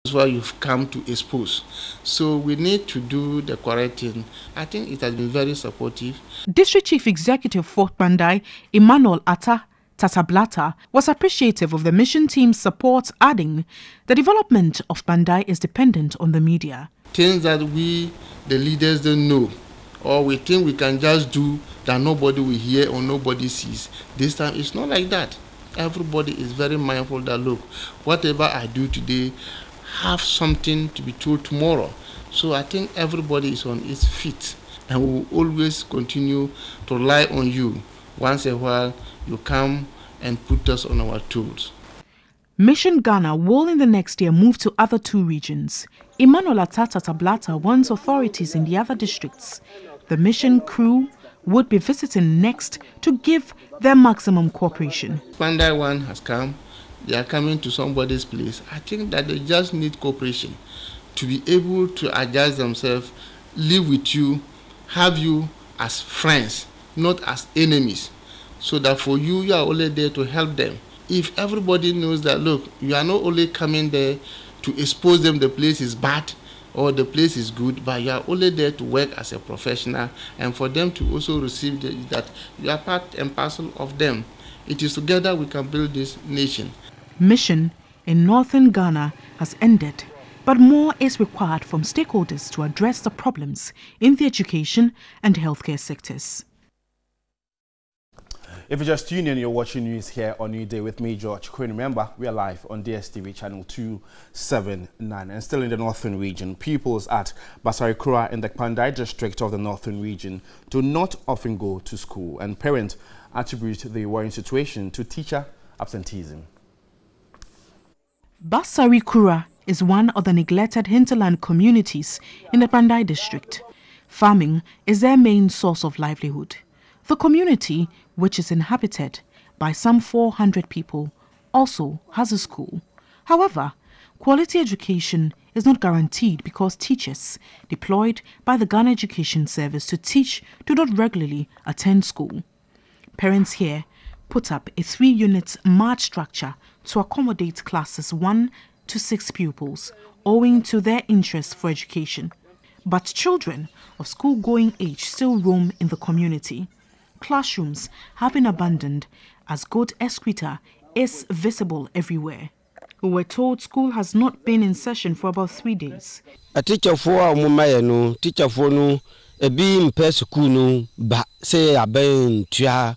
That's why you've come to expose. So we need to do the correct thing. I think it has been very supportive. District Chief Executive for Bandai, Emmanuel Atta Tatablata, was appreciative of the mission team's support, adding, the development of Bandai is dependent on the media. Things that we, the leaders, don't know, or we think we can just do that nobody will hear or nobody sees. This time it's not like that. Everybody is very mindful that, look, whatever I do today, have something to be told tomorrow. So I think everybody is on its feet, and we will always continue to rely on you. Once in a while, you come and put us on our toes. Mission Ghana will in the next year move to other 2 regions. Emmanuel Atta Tatablata warns authorities in the other districts. The mission crew would be visiting next to give their maximum cooperation. Bandai one has come. They are coming to somebody's place. I think that they just need cooperation to be able to adjust themselves, live with you, have you as friends, not as enemies. So that for you, you are only there to help them. If everybody knows that, look, you are not only coming there to expose them the place is bad or the place is good, but you are only there to work as a professional and for them to also receive that you are part and parcel of them. It is together we can build this nation. Mission in northern Ghana has ended, but more is required from stakeholders to address the problems in the education and healthcare sectors. If you just tune in, you're watching news here on Newday with me, George Quinn. Remember, we are live on DSTV channel 279. And still in the northern region, pupils at Basarikura in the Pandai district of the northern region do not often go to school, and parents attribute the worrying situation to teacher absenteeism. Basarikura is one of the neglected hinterland communities in the Pandai district. Farming is their main source of livelihood. The community, which is inhabited by some 400 people, also has a school. However, quality education is not guaranteed because teachers deployed by the Ghana Education Service to teach do not regularly attend school. Parents here put up a 3-unit march structure to accommodate classes 1 to 6 pupils, owing to their interest for education. But children of school-going age still roam in the community. Classrooms have been abandoned as goat excreta is visible everywhere. We were told school has not been in session for about 3 days. A teacher for no teacher for no a being per school no but say a ben tia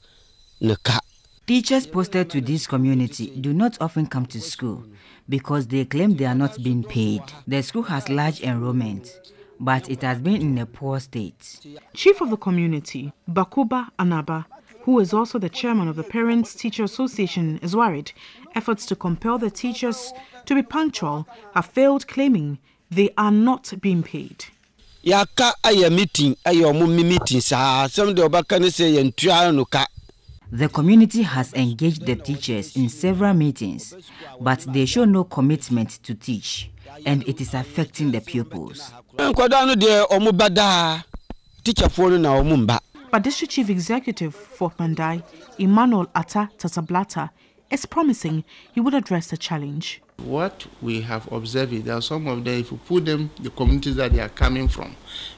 naka. Teachers posted to this community do not often come to school because they claim they are not being paid. The school has large enrollment, but it has been in a poor state. Chief of the community, Bakuba Anaba, who is also the chairman of the Parents Teacher Association, is worried efforts to compel the teachers to be punctual have failed, claiming they are not being paid. Yaka aya meeting ayo meeting sa some de obaka ne say yentua no ka. The community has engaged the teachers in several meetings, but they show no commitment to teach, and it is affecting the pupils. But District Chief Executive for Mandai, Emmanuel Atta Tatablata, is promising he would address the challenge. What we have observed is that some of them, if you put them, the communities that they are coming from,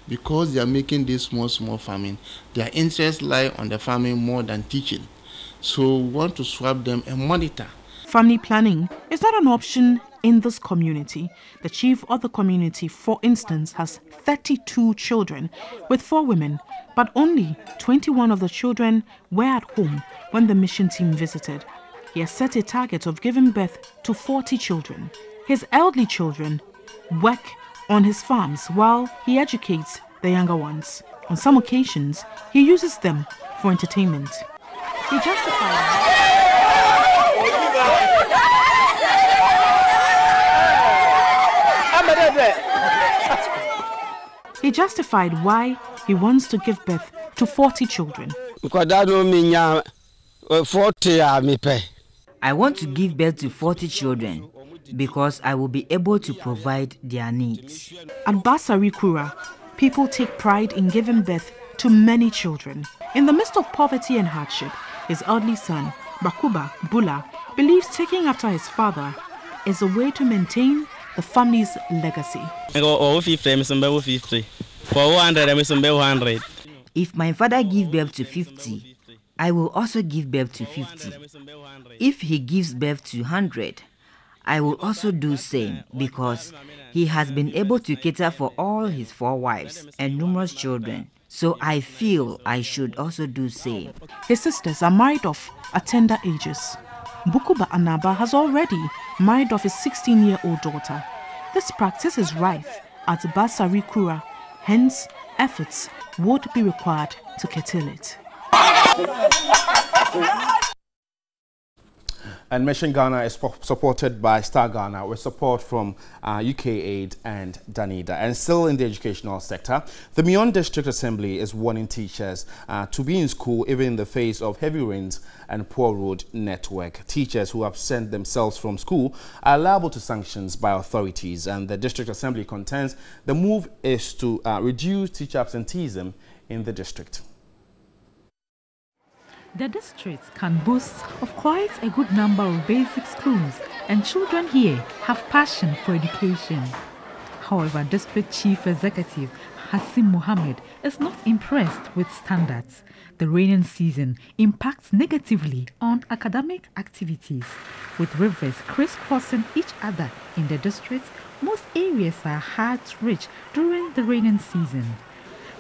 because they are making this small farming, their interests lie on the farming more than teaching. So we want to swap them and monitor. Family planning is not an option in this community. The chief of the community, for instance, has 32 children with 4 women, but only 21 of the children were at home when the mission team visited. He has set a target of giving birth to 40 children. His elderly children work on his farms while he educates the younger ones. On some occasions, he uses them for entertainment. He justified why he wants to give birth to 40 children. I want to give birth to 40 children because I will be able to provide their needs. At Basarikura, people take pride in giving birth to many children. In the midst of poverty and hardship, his elderly son, Bakuba Bula, believes taking after his father is a way to maintain the family's legacy. If my father gives birth to 50, I will also give birth to 50. If he gives birth to 100, I will also do same, because he has been able to cater for all his 4 wives and numerous children. So I feel I should also do same. His sisters are married off at tender ages. Bukuba Anaba has already married off his 16-year-old daughter. This practice is rife at Basari Kura, hence efforts would be required to curtail it. And Mission Ghana is supported by Star Ghana with support from UK Aid and Danida. And still in the educational sector, the Mion District Assembly is warning teachers to be in school even in the face of heavy rains and poor road network. Teachers who have sent themselves from school are liable to sanctions by authorities, and the District Assembly contends the move is to reduce teacher absenteeism in the district. The district can boast of quite a good number of basic schools, and children here have passion for education. However, District Chief Executive Hassim Mohammed is not impressed with standards. The rainy season impacts negatively on academic activities. With rivers crisscrossing each other in the district, most areas are hard to reach during the rainy season.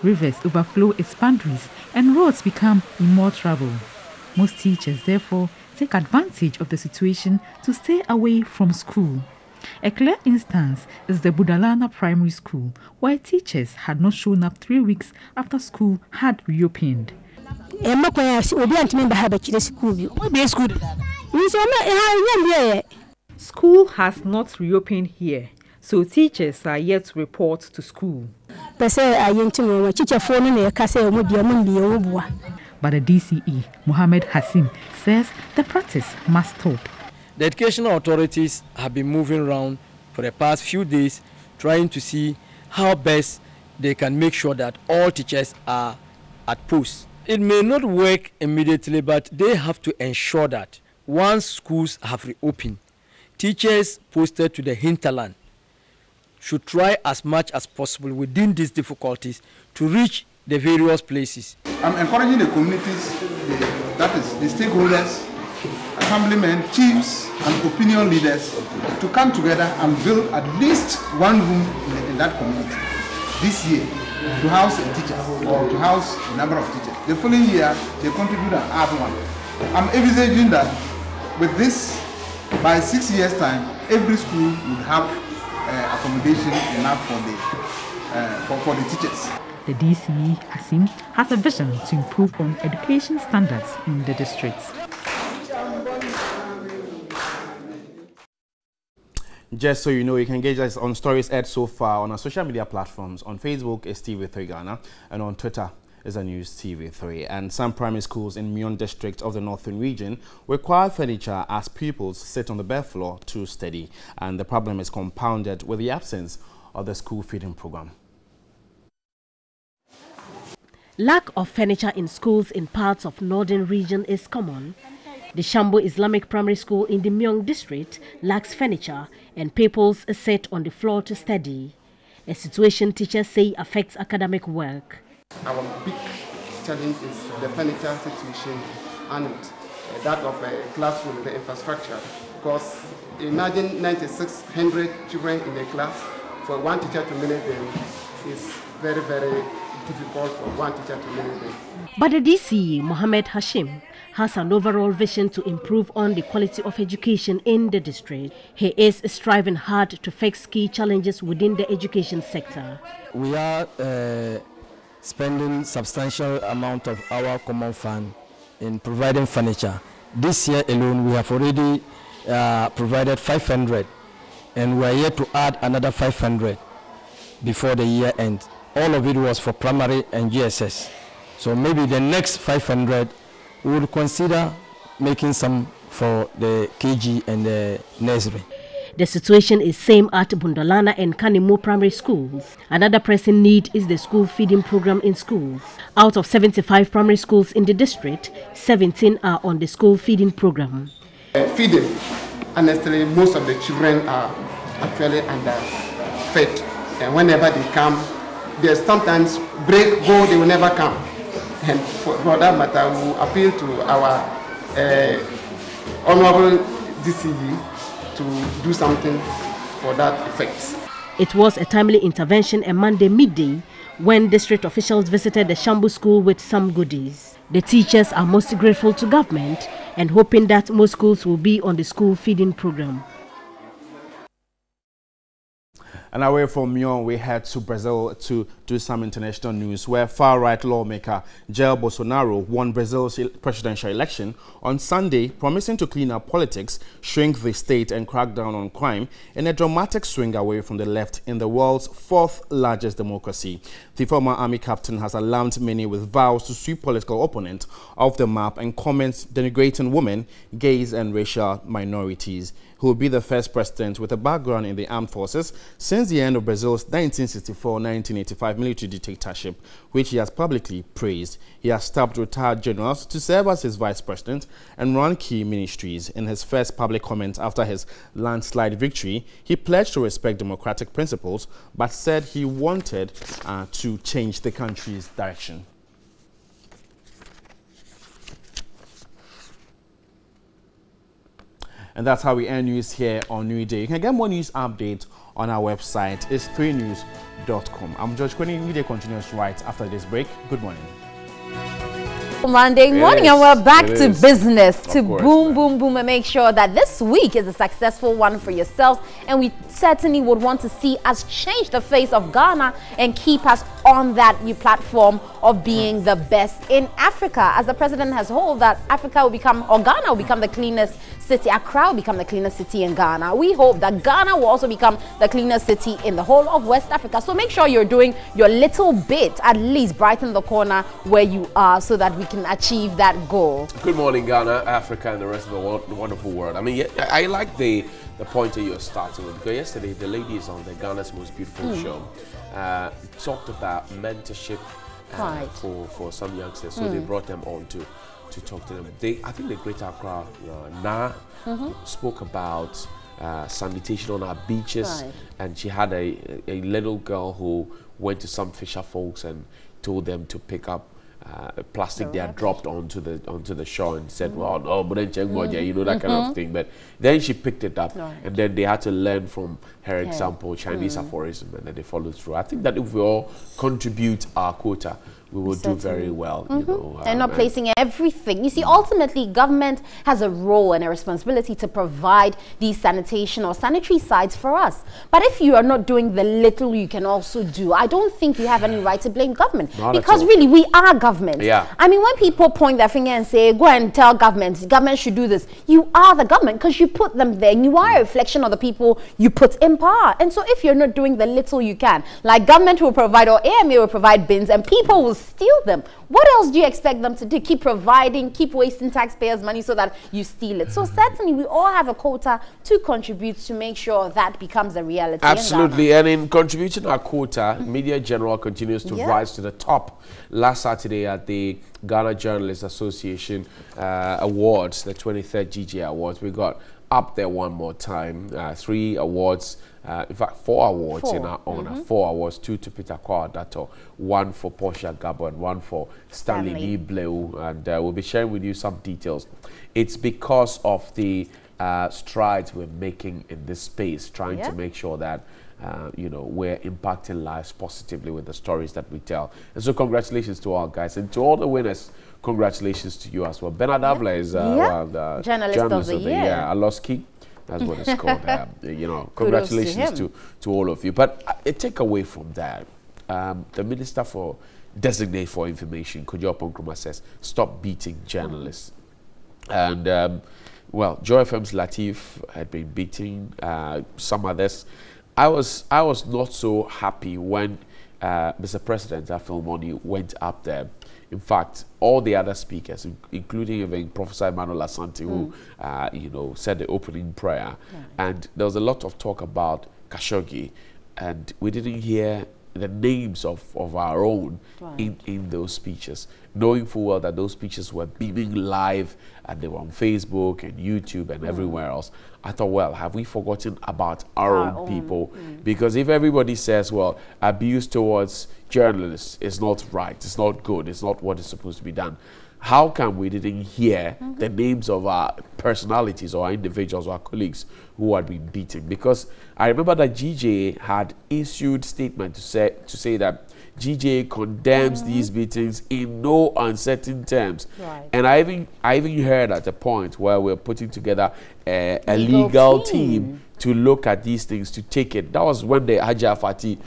Rivers overflow its boundaries and roads become in more trouble. Most teachers, therefore, take advantage of the situation to stay away from school. A clear instance is the Budalana Primary School, where teachers had not shown up 3 weeks after school had reopened. School has not reopened here, so teachers are yet to report to school. But the DCE, Mohammed Hassim, says the practice must stop. The educational authorities have been moving around for the past few days trying to see how best they can make sure that all teachers are at post. It may not work immediately, but they have to ensure that once schools have reopened, teachers posted to the hinterland should try as much as possible within these difficulties to reach the various places. I'm encouraging the communities, that is the stakeholders, assemblymen, chiefs and opinion leaders to come together and build at least one room in that community this year to house a teacher or to house a number of teachers. The following year, they contribute and add one. I'm envisaging that with this, by 6 years' time, every school would have accommodation enough for the teachers. The DCE, Hassim, has a vision to improve on education standards in the districts. Just so you know, you can engage us on stories aired so far on our social media platforms. On Facebook is TV3 Ghana, and on Twitter is the News TV3. And some primary schools in Mion District of the Northern Region require furniture as pupils sit on the bare floor to study, and the problem is compounded with the absence of the school feeding program. Lack of furniture in schools in parts of Northern Region is common. The Shambo Islamic Primary School in the Myong District lacks furniture and pupils sit on the floor to study, a situation teachers say affects academic work. Our big challenge is the furniture situation and that of a classroom, the infrastructure. Because imagine 9,600 children in a class, for one teacher to manage them is very, very difficult for one teacher to manage them. But the DCE, Mohammed Hashim, has an overall vision to improve on the quality of education in the district. He is striving hard to fix key challenges within the education sector. We are spending substantial amount of our common fund in providing furniture. This year alone, we have already provided 500, and we are yet to add another 500 before the year ends. All of it was for primary and GSS. So maybe the next 500 we would consider making some for the KG and the nursery. The situation is same at Bundalana and Kanimu primary schools. Another pressing need is the school feeding program in schools. Out of 75 primary schools in the district, 17 are on the school feeding program. Feeding, honestly, most of the children are actually underfed. And whenever they come, they sometimes break, go, they will never come. And for that matter, we will appeal to our Honorable DCE to do something for that effect. It was a timely intervention on Monday midday when district officials visited the Shambu school with some goodies. The teachers are most grateful to government and hoping that most schools will be on the school feeding program. And away from Myon, we head to Brazil to do some international news, where far-right lawmaker Jair Bolsonaro won Brazil's presidential election on Sunday, promising to clean up politics, shrink the state and crack down on crime in a dramatic swing away from the left in the world's fourth largest democracy. The former army captain has alarmed many with vows to sweep political opponents off the map and comments denigrating women, gays and racial minorities. He will be the first president with a background in the armed forces since the end of Brazil's 1964-1985 military dictatorship, which he has publicly praised. He has tapped retired generals to serve as his vice president and run key ministries. In his first public comment after his landslide victory, he pledged to respect democratic principles, but said he wanted to change the country's direction. And that's how we end news here on Newday. You can get more news updates on our website. It's 3news.com. I'm George Quinn. Newday continues right after this break. Good morning. Monday morning, and we're back to business, to boom, boom, boom, and make sure that this week is a successful one for yourselves. And we certainly would want to see us change the face of Ghana and keep us on that new platform of being the best in Africa. As the president has hoped that Africa will become, or Ghana will become the cleanest city, Accra will become the cleanest city in Ghana. We hope that Ghana will also become the cleanest city in the whole of West Africa. So make sure you're doing your little bit, at least brighten the corner where you are, so that we can achieve that goal. Good morning, Ghana, Africa, and the rest of the world, the wonderful world. I mean, I like the point that you're starting with, because yesterday the ladies on the Ghana's Most Beautiful show talked about mentorship for some youngsters. So they brought them on to talk to them. I think the Great Accra spoke about sanitation on our beaches, and she had a little girl who went to some fisher folks and told them to pick up plastic they had dropped onto the shore and said, well, no, but then you know, that kind of thing. But then she picked it up, and then they had to learn from her example, Chinese aphorism, and then they followed through. I think that if we all contribute our quota, we will do very well, you know. And not placing everything. You see, ultimately, government has a role and a responsibility to provide these sanitation or sanitary sites for us. But if you are not doing the little you can also do, I don't think you have any right to blame government. Because really, we are government. I mean, when people point their finger and say, go and tell government should do this, you are the government because you put them there. And you are a reflection of the people you put in power. And so if you're not doing the little you can, like government will provide, or AMA will provide bins, and people will steal them. What else do you expect them to do? Keep providing, keep wasting taxpayers' money so that you steal it. So certainly we all have a quota to contribute to make sure that becomes a reality. Absolutely. And in contributing our quota, Media General continues to rise to the top. Last Saturday at the Ghana Journalists Association Awards, the 23rd GJ Awards, we got up there one more time. 3 awards. In fact, 4 awards in our honor. 4 awards, 2 to Peter Kwadato, 1 for Portia Gabon, 1 for Stanley Bleu, and we'll be sharing with you some details. It's because of the strides we're making in this space, trying to make sure that you know, we're impacting lives positively with the stories that we tell. And so congratulations to all guys, and to all the winners, congratulations to you as well. Bernard Avla is the Journalist of the Year. Aloski. That's what it's called. You know, congratulations to all of you. But a takeaway from that, the Minister for Designate for Information, Kojo Nkrumah, says, stop beating journalists. And, well, Joy FM's Latif had been beating some others. I was not so happy when Mr. President Afilmoni went up there. In fact, all the other speakers, including even Professor Emmanuel Asante, who, you know, said the opening prayer, and there was a lot of talk about Khashoggi, and we didn't hear the names of our own in those speeches, knowing full well that those speeches were beaming live and they were on Facebook and YouTube and everywhere else. I thought, well, have we forgotten about our own people? Because if everybody says, well, abuse towards journalists is not right, it's not good, it's not what is supposed to be done, how come we didn't hear the names of our personalities or our individuals or our colleagues who had been beaten? Because I remember that GJ had issued statement to say that GJ condemns these beatings in no uncertain terms. And I even heard at a point where we're putting together a legal team to look at these things, to take it. That was when the Haja Fati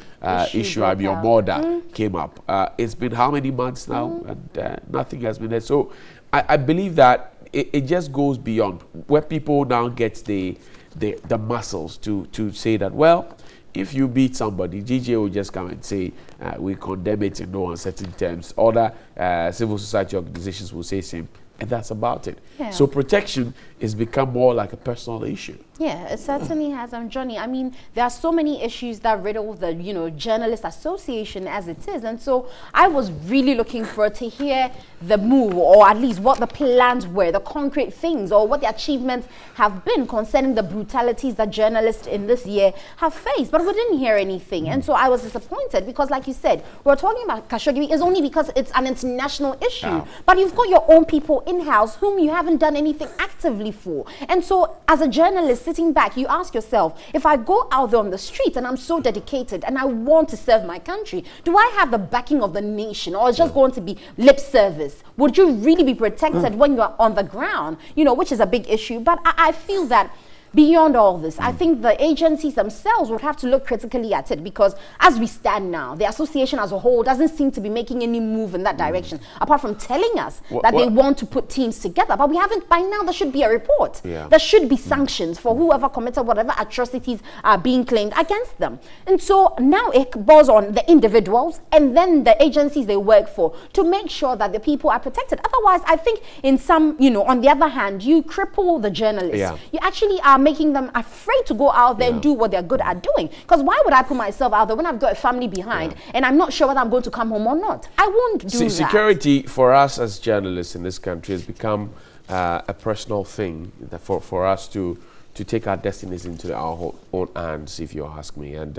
issue, I'm your mother, came up. It's been how many months now? And nothing has been there. So I believe that it just goes beyond where people now get the muscles to say that, well, if you beat somebody, GJ will just come and say, we condemn it in no uncertain terms. Other civil society organizations will say same, and that's about it. So protection has become more like a personal issue. Yeah, it certainly has. Johnny, I mean, there are so many issues that riddle the, Journalist Association as it is. And so I was really looking forward to hear the move, or at least what the plans were, the concrete things, or what the achievements have been concerning the brutalities that journalists in this year have faced. But we didn't hear anything. And so I was disappointed because, like you said, we're talking about Khashoggi is only because it's an international issue. But you've got your own people in-house whom you haven't done anything actively for. And so as a journalist, sitting back, you ask yourself, if I go out there on the street and I'm so dedicated and I want to serve my country, do I have the backing of the nation, or is just going to be lip service? Would you really be protected when you're on the ground? Which is a big issue. But I feel that beyond all this, I think the agencies themselves would have to look critically at it, because as we stand now, the association as a whole doesn't seem to be making any move in that direction, apart from telling us that they want to put teams together. But we haven't, by now there should be a report. There should be sanctions for whoever committed whatever atrocities are being claimed against them. And so now it falls on the individuals and then the agencies they work for to make sure that the people are protected. Otherwise, I think in some, on the other hand, you cripple the journalists. You actually are making them afraid to go out there and do what they're good at doing. Because why would I put myself out there when I've got a family behind and I'm not sure whether I'm going to come home or not? I won't do that. Security for us as journalists in this country has become a personal thing for us to take our destinies into our own hands, if you ask me. And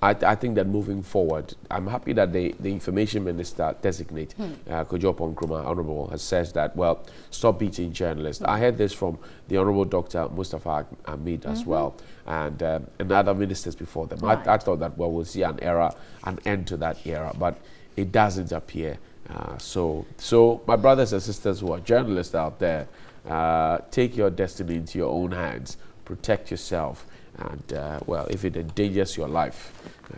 I think that moving forward, I'm happy that the information minister designate, Kojo Nkrumah, Honorable, has said that, well, stop beating journalists. I heard this from the Honorable Dr. Mustafa Ahmed as well, and other ministers before them. I thought that, well, we'll see an end to that era, but it doesn't appear. So my brothers and sisters who are journalists out there, take your destiny into your own hands, protect yourself. And, well, if it endangers your life,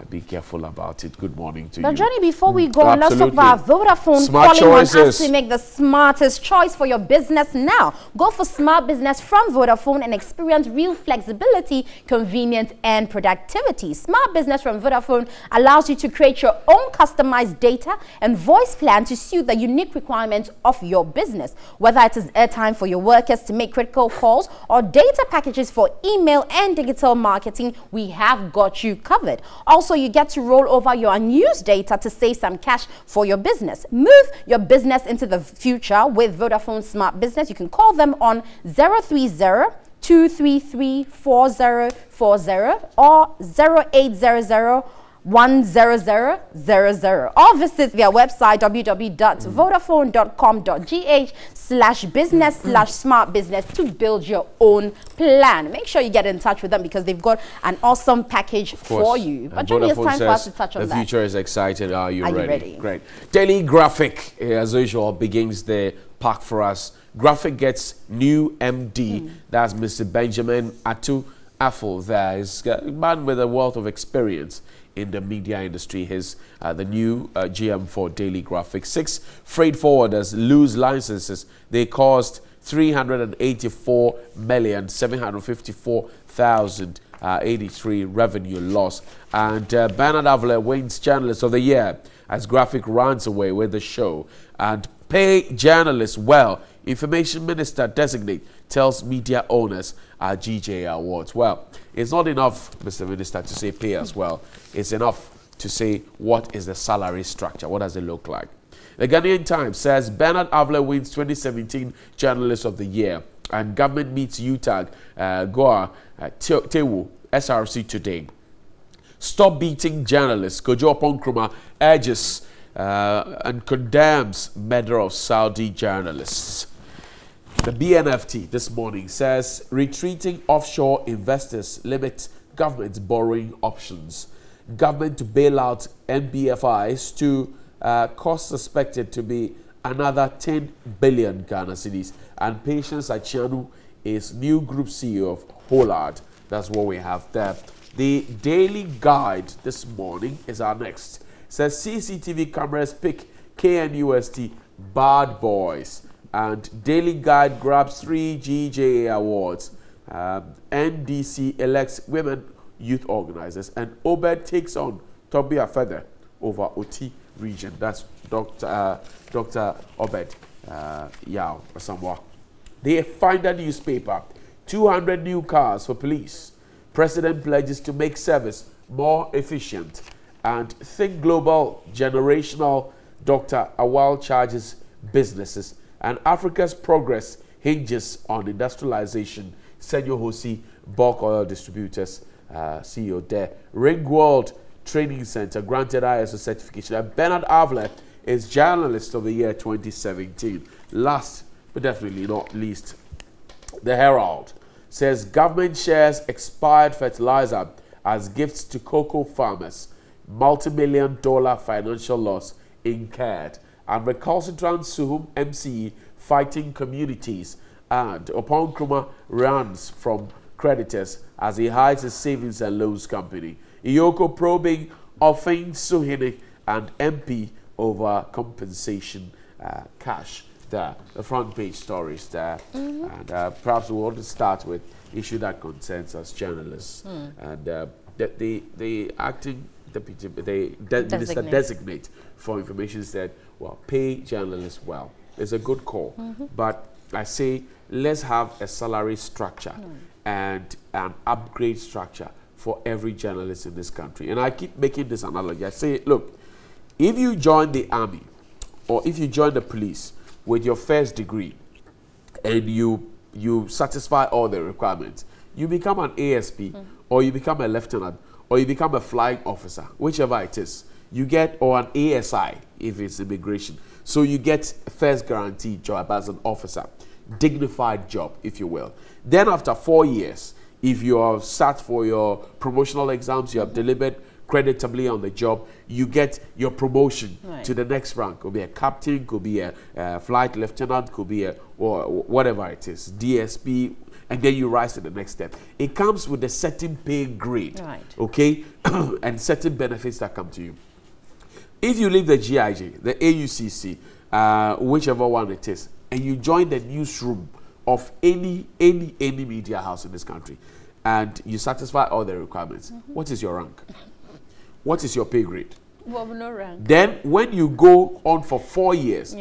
be careful about it. Good morning to you. But Johnny, before we go, let's talk about Vodafone calling on us to make the smartest choice for your business now. Go for smart business from Vodafone and experience real flexibility, convenience, and productivity. Smart business from Vodafone allows you to create your own customized data and voice plan to suit the unique requirements of your business. Whether it is airtime for your workers to make critical calls or data packages for email and digital marketing, we have got you covered. Also, you get to roll over your unused data to save some cash for your business. Move your business into the future with Vodafone Smart Business. You can call them on 030-233-4040 or 0800 10000, or visit their website www.vodafone.com.gh/business/smart business to build your own plan. Make sure you get in touch with them because they've got an awesome package for you. But Johnny, it's time for us to touch on that. The future is exciting. Are you ready? Great. Daily Graphic, as usual, begins the pack for us. Graphic gets new MD. That's Mr. Benjamin Atu Affle. There is a man with a wealth of experience in the media industry. His the new GM for Daily Graphic. 6 freight forwarders lose licenses. They caused 384,754,083 revenue loss. And Bernard Avler wins Journalist of the Year as Graphic runs away with the show. And pay journalists well. Information Minister designate tells media owners at GJ Awards. Well, it's not enough, Mr. Minister, to say pay as well. It's enough to say what is the salary structure, what does it look like. The Ghanaian Times says Bernard Avler wins 2017 Journalist of the Year, and government meets UTAG Goa Tewu SRC today. Stop beating journalists. Kojo Nkrumah urges and condemns murder of Saudi journalists. The BNFT this morning says retreating offshore investors limit government's borrowing options. Government to bail out NBFIs to cost suspected to be another 10 billion Ghana cedis. And Patience Achianu is new group CEO of Holard. That's what we have there. The Daily Guide this morning is our next. It says CCTV cameras pick KNUST bad boys. And Daily Guide grabs 3 GJA awards. NDC elects women youth organizers. And Obed takes on Tobia Feather over OT region. That's Dr. Obed Yao Asamoah. The Finder newspaper, 200 new cars for police. President pledges to make service more efficient. And Think Global Generational, Dr. Awal charges businesses. And Africa's progress hinges on industrialization. Senyo Hosi, bulk oil distributors, CEO there. Ringworld Training Center granted ISO certification. And Bernard Avler is Journalist of the Year 2017. Last but definitely not least, the Herald says government shares expired fertilizer as gifts to cocoa farmers. Multi-million-dollar financial loss incurred. And recalcitrant Suhum MCE fighting communities. And Upon Nkrumah runs from creditors as he hides his savings and loans company. Iyoko probing Ofin Suhine and MP over compensation cash. There, the front page stories there. And perhaps we want to start with issue that concerns us journalists. And the acting deputy, minister designate for information said, well, pay journalists well. It's a good call. But I say, let's have a salary structure and an upgrade structure for every journalist in this country. And I keep making this analogy. I say, look, if you join the army or if you join the police with your first degree and you satisfy all the requirements, you become an ASP or you become a lieutenant or you become a flying officer, whichever it is. You get, or an ASI if it's immigration. So you get first guaranteed job as an officer, dignified job, if you will. Then after 4 years, if you are sat for your promotional exams, you have delivered creditably on the job, you get your promotion to the next rank. Could be a captain, could be a flight lieutenant, could be or whatever it is, DSP, and then you rise to the next step. It comes with a certain pay grade, okay, and certain benefits that come to you. If you leave the GIJ, the AUCC, whichever one it is, and you join the newsroom of any media house in this country, and you satisfy all the requirements, what is your rank? What is your pay grade? Well, no rank. Then when you go on for 4 years,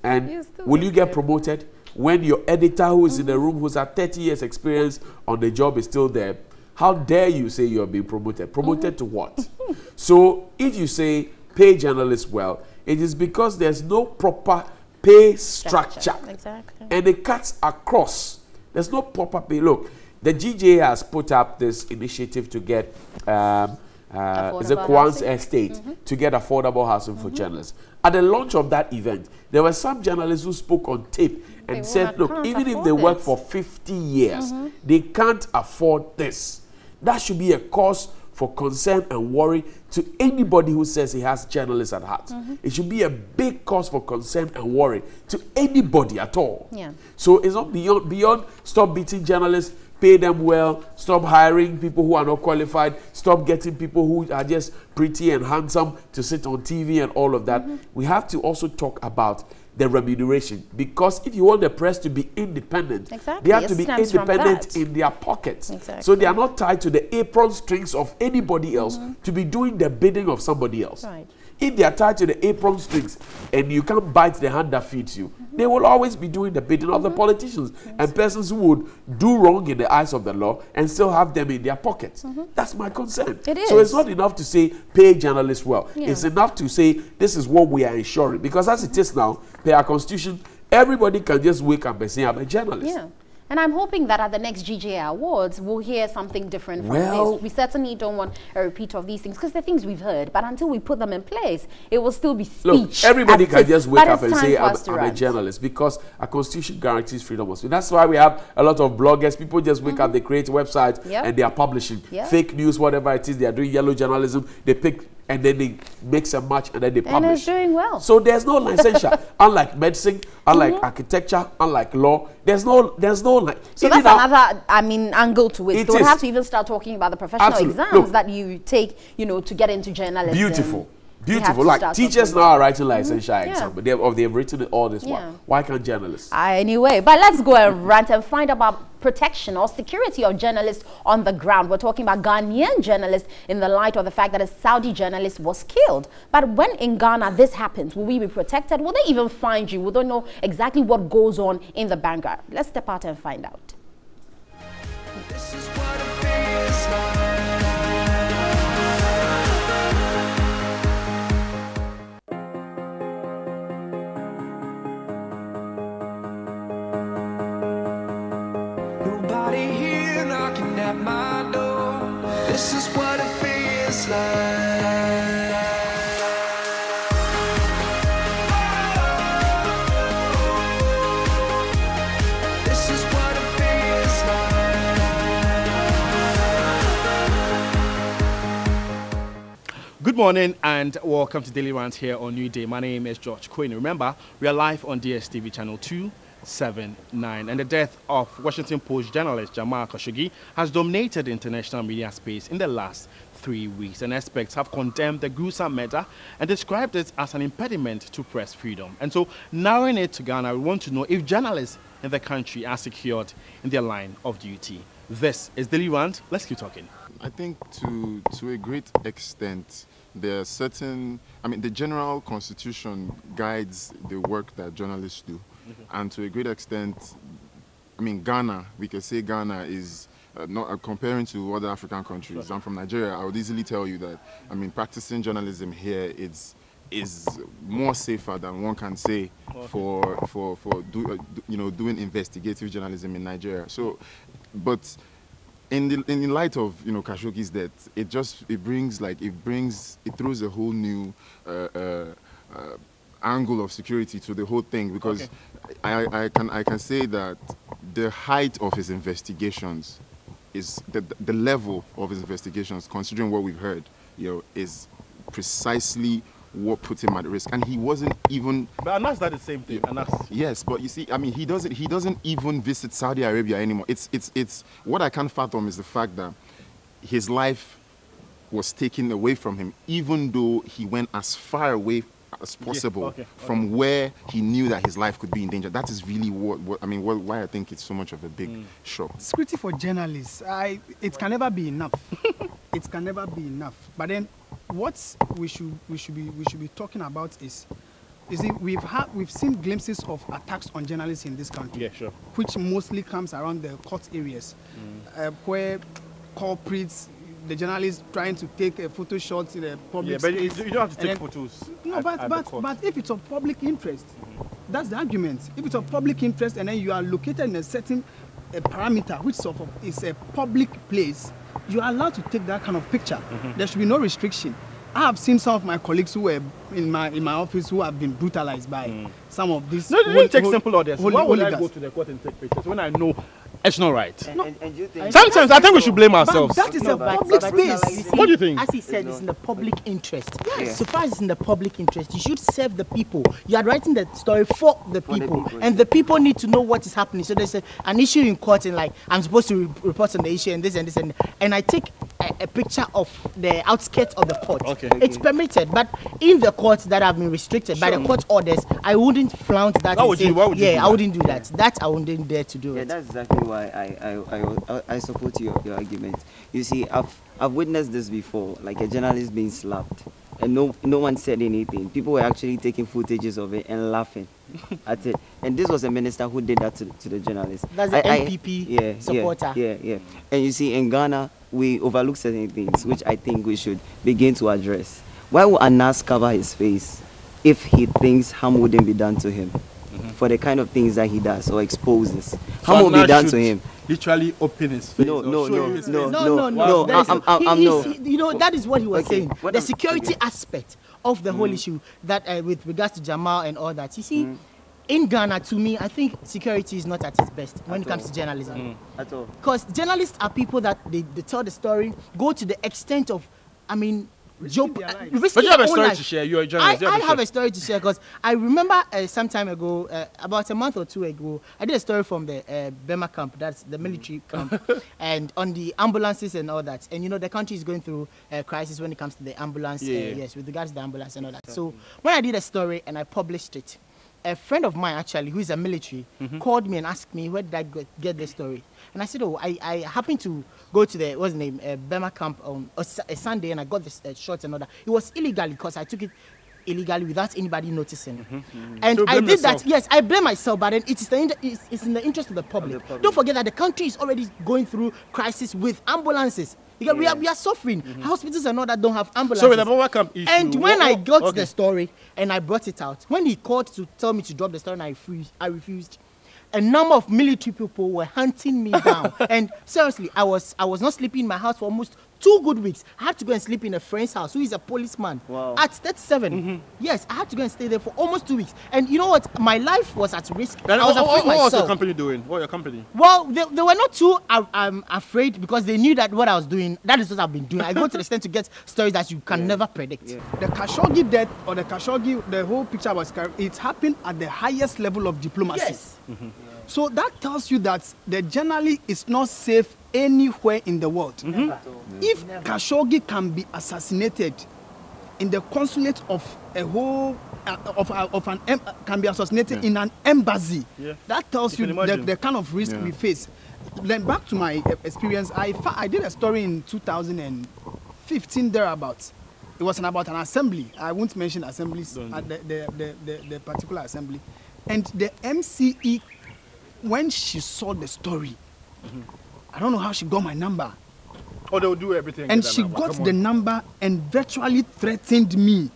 and will you get promoted? When your editor who is in the room, who's had 30 years experience on the job is still there, how dare you say you're being promoted? Promoted to what? So if you say pay journalists well, it is because there's no proper pay structure. Exactly. And it cuts across. There's no proper pay. Look, the GJA has put up this initiative to get is it Kwan's Estate to get affordable housing for journalists. At the launch of that event, there were some journalists who spoke on tape and said, look, even if they work for 50 years, they can't afford this. That should be a cause for concern and worry to anybody who says he has journalists at heart. It should be a big cause for concern and worry to anybody at all. So it's not beyond stop beating journalists, pay them well, stop hiring people who are not qualified, stop getting people who are just pretty and handsome to sit on TV and all of that. We have to also talk about the remuneration. Because if you want the press to be independent, exactly. they have to be independent in their pockets. Exactly. So they are not tied to the apron strings of anybody else to be doing the bidding of somebody else. Right. If they are tied to the apron strings and you can't bite the hand that feeds you, they will always be doing the bidding of the politicians and persons who would do wrong in the eyes of the law and still have them in their pockets. That's my concern. It is. So it's not enough to say pay journalists well. Yeah. It's enough to say this is what we are ensuring. Because as it is now, per our constitution, everybody can just wake up and say I'm a journalist. Yeah. And I'm hoping that at the next GJA Awards, we'll hear something different from this. We certainly don't want a repeat of these things because they're things we've heard. But until we put them in place, it will still be speech. Look, everybody can just wake up and say, I'm a rant. journalist, because a constitution guarantees freedom of speech. That's why we have a lot of bloggers. People just wake up, they create websites, and they are publishing fake news, whatever it is. They are doing yellow journalism. They pick, and then they mix and match, and then they publish. And it's doing well. So there's no licensure. Unlike medicine, unlike architecture, unlike law, there's no like. So that's another, angle to it. So we have to even start talking about the professional exams that you take, to get into journalism. Beautiful. Like teachers now are writing licensure exam, but they've written it all this while. Why can't journalists? Anyway, but let's go and rant and find about protection or security of journalists on the ground. We're talking about Ghanaian journalists in the light of the fact that a Saudi journalist was killed. But when in Ghana this happens, will we be protected? Will they even find you? Will they know exactly what goes on in the background? Let's step out and find out. This is what it feels like. Nobody here knocking at my door. This is what it feels like. This is what it feels like. Good morning and welcome to Daily Rant here on Newday. My name is George Quinn. Remember, we are live on DSTV channel 279, and the death of Washington Post journalist Jamal Khashoggi has dominated the international media space in the last 3 weeks, and experts have condemned the gruesome murder and described it as an impediment to press freedom. And so, narrowing it to Ghana, we want to know if journalists in the country are secured in their line of duty. This is Daily Rant. Let's keep talking. I think to a great extent, there are certain, the general constitution guides the work that journalists do. And to a great extent, Ghana, we can say Ghana is, not comparing to other African countries. Sure. I'm from Nigeria. I would easily tell you that, practicing journalism here is more safer than one can say for doing investigative journalism in Nigeria. So, but in the light of Khashoggi's death, it throws a whole new angle of security to the whole thing, because I can say that the height of his investigations is the level of his investigations, considering what we've heard, is precisely what put him at risk. And he wasn't even. But Anas did the same thing. Anas. Yes, but you see, he doesn't even visit Saudi Arabia anymore. It's what I can't fathom is the fact that his life was taken away from him, even though he went as far away as possible from where he knew that his life could be in danger. That is really why I think it's so much of a big shock. Security for journalists, it can never be enough. It can never be enough. But then, what we should be talking about is we've seen glimpses of attacks on journalists in this country. Yeah, sure. Which mostly comes around the court areas, where culprits, the journalists trying to take a photo shot in a public space. You don't have to take photos. No, but if it's of public interest, that's the argument. If it's of public interest and then you are located in a certain parameter, which is a public place, you are allowed to take that kind of picture. There should be no restriction. I have seen some of my colleagues who were in my office who have been brutalized by some of these. No, they didn't take simple orders. Why would I go to the court and take pictures when I know It's not right. Sometimes I think we should blame ourselves. That is a public space. What do you think? As he said, it's in the public interest. Yes. So far as it's in the public interest, you should serve the people. You are writing the story for the people, and the people need to know what is happening. So there's an issue in court, and like I'm supposed to report on the issue and this and this and I take a picture of the outskirts of the court. It's permitted, but in the courts that have been restricted by the court orders, I wouldn't flaunt that. Why would you do I wouldn't do that. That I wouldn't dare to do it. That's exactly why I support your argument. You see, I've witnessed this before, like a journalist being slapped, and no one said anything. People were actually taking footages of it and laughing at it. And this was a minister who did that to the journalist. That's the MPP supporter. Yeah. And you see, in Ghana, we overlook certain things, which I think we should begin to address. Why would Anas cover his face if he thinks harm wouldn't be done to him? For the kind of things that he does or exposes, harm will be done to him. Literally open his face. No. You know, that is what he was saying. The security aspect of the whole issue, that with regards to Jamal and all that. You see, in Ghana, to me, I think security is not at its best when it comes to journalism. At all. Because journalists are people that they tell the story, go to the extent of, But you have a story to share. You're a journalist. I have a story to share because I remember some time ago, about a month or two ago, I did a story from the Burma camp, that's the military camp, and on the ambulances and all that. And you know, the country is going through a crisis when it comes to the ambulance, yes, with regards to the ambulance and all that. So when I did a story and I published it, a friend of mine actually, who is a military, called me and asked me, where did I get this story? And I said, I happened to go to the, what's the name, Burma camp on a Sunday, and I got this shot and all that. It was illegally because I took it illegally without anybody noticing. And so I did that. Yes, I blame myself, but then it's in the interest of the public. Don't forget that the country is already going through crisis with ambulances. Because we are suffering. Hospitals and all that don't have ambulances. So with the Burma camp issue, and when I got the story and I brought it out, when he called to tell me to drop the story and I refused. A number of military people were hunting me down. And seriously, I was not sleeping in my house for almost 2 good weeks. I had to go and sleep in a friend's house who is a policeman. Wow. At 37. Yes, I had to go and stay there for almost 2 weeks. And you know what? My life was at risk. Then I was afraid myself. What was your company doing? What was your company? Well, they were not too afraid because they knew that what I was doing, that is what I've been doing. I go to the extent to get stories that you can never predict. The Khashoggi death or the Khashoggi, the whole picture was, it happened at the highest level of diplomacy. Yes. So that tells you that the journalist is not safe anywhere in the world. If Khashoggi can be assassinated in the consulate of a whole can be assassinated in an embassy, that tells you the kind of risk we face. Then back to my experience, I did a story in 2015 thereabouts. It was about an assembly. I won't mention assemblies, the particular assembly. And the MCE, when she saw the story, I don't know how she got my number. Oh, they'll do everything. And she got the number and virtually threatened me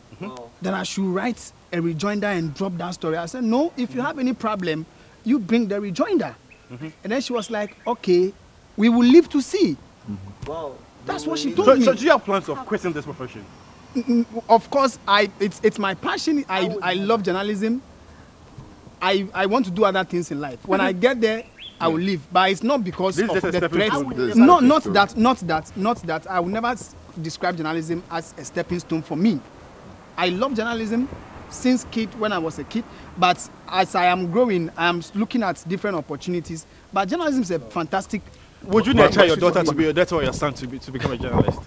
that I should write a rejoinder and drop that story. I said, no, if you have any problem, you bring the rejoinder. And then she was like, okay, we will live to see. Wow. That's what she told me. So do you have plans of quitting this profession? Of course, it's my passion. I love journalism. I want to do other things in life. When I get there, I will leave. But it's not because of the threat. No, not that. I will never describe journalism as a stepping stone for me. I love journalism since when I was a kid. But as I am growing, I am looking at different opportunities. But journalism is a fantastic. Would you nurture your daughter to be a daughter or your son to become a journalist?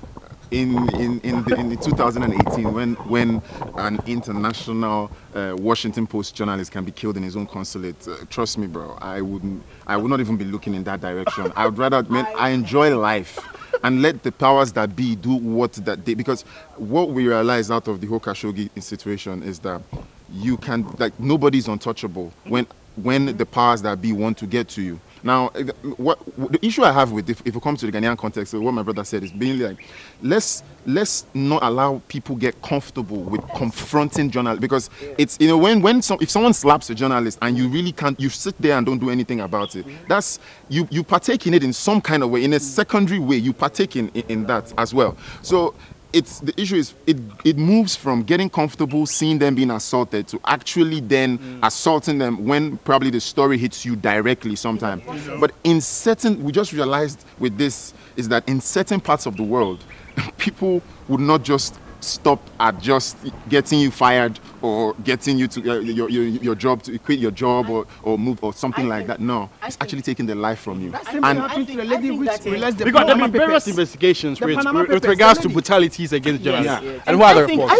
In 2018, when an international Washington Post journalist can be killed in his own consulate, trust me, bro, I would not even be looking in that direction. I would rather, I enjoy life and let the powers that be do what that they, because what we realize out of the whole Khashoggi situation is that you can, like, nobody's untouchable when the powers that be want to get to you. Now, the issue I have with, if it comes to the Ghanaian context, what my brother said is being like, let's not allow people get comfortable with confronting journalists, because it's, you know, if someone slaps a journalist and you really can't, you sit there and don't do anything about it. That's you partake in it in some kind of way, in a secondary way. You partake in that as well. So the issue is it moves from getting comfortable seeing them being assaulted to actually then assaulting them when probably the story hits you directly sometime. But we just realized with this is that in certain parts of the world, people would not just stop at just getting you fired or getting you to your job, to quit your job or move or something like that. No, it's actually taking their life from you. And happened to the lady which realized the because there Panama have been various Papers. investigations The with Panama Papers, regards the to lady. brutalities against Yes. journalists. Yeah. And what are the reports?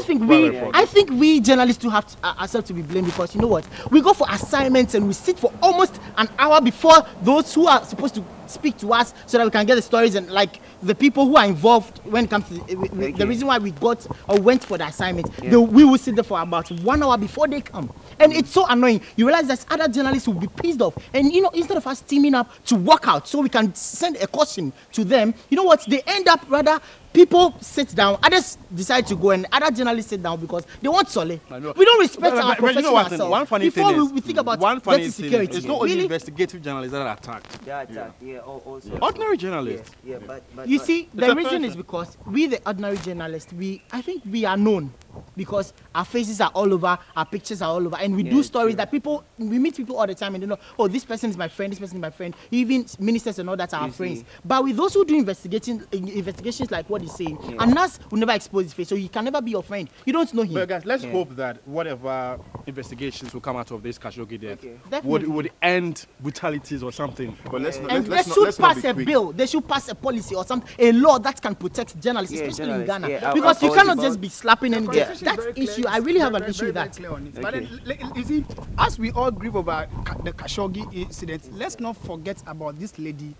I think we journalists do have to, ourselves to be blamed, because you know what? We go for assignments and we sit for almost an hour before those who are supposed to speak to us so that we can get the stories, and like the people who are involved when it comes to the reason why we got or went for the assignment, we will sit there for about 1 hour before they come. And it's so annoying. You realize that other journalists will be pissed off. And you know, instead of us teaming up to work out so we can send a caution to them, you know what? They end up rather people sit down, others decide to go, and other journalists sit down because they want sole. We don't respect our profession you know what, ourselves. one funny Before thing is, we think about one funny getting thing security. is, it's not only Really? investigative journalists that are attacked. They are attacked. Yeah, also. Ordinary journalists. Yeah, but You see, It's the a reason person. is because we, the ordinary journalists, I think we are known because our faces are all over, our pictures are all over, and we do stories that we meet people all the time and they know, oh, this person is my friend, this person is my friend. Even ministers and all that are our friends. But with those who do investigations like what he's saying, and us will never expose his face, so he can never be your friend. You don't know him. But guys, let's hope that whatever investigations will come out of this Khashoggi death Definitely. would end brutalities or something. But let's And they should pass a bill. They should pass a policy or something, a law that can protect journalists, especially in Ghana. Because you cannot just be slapping anybody. That issue, I really have an issue with that. But then, you see, as we all grieve over the Khashoggi incident, let's not forget about this lady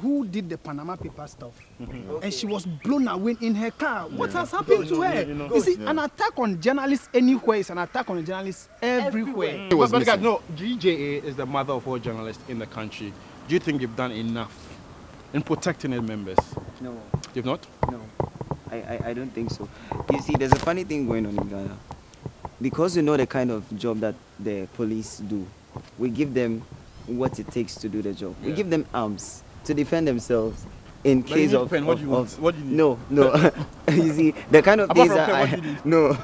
who did the Panama paper stuff. And she was blown away in her car. What has happened to her? You see, an attack on journalists anywhere is an attack on journalists everywhere. But guys, no, GJA is the mother of all journalists in the country. Do you think you've done enough in protecting its members? No. You've not? No. I don't think so. You see, there's a funny thing going on in Ghana. Because we know the kind of job that the police do, we give them what it takes to do the job. We give them arms to defend themselves in case of... What do you want? What do you need? No. You see, the kind of Apart things from pen, what do you that need? no,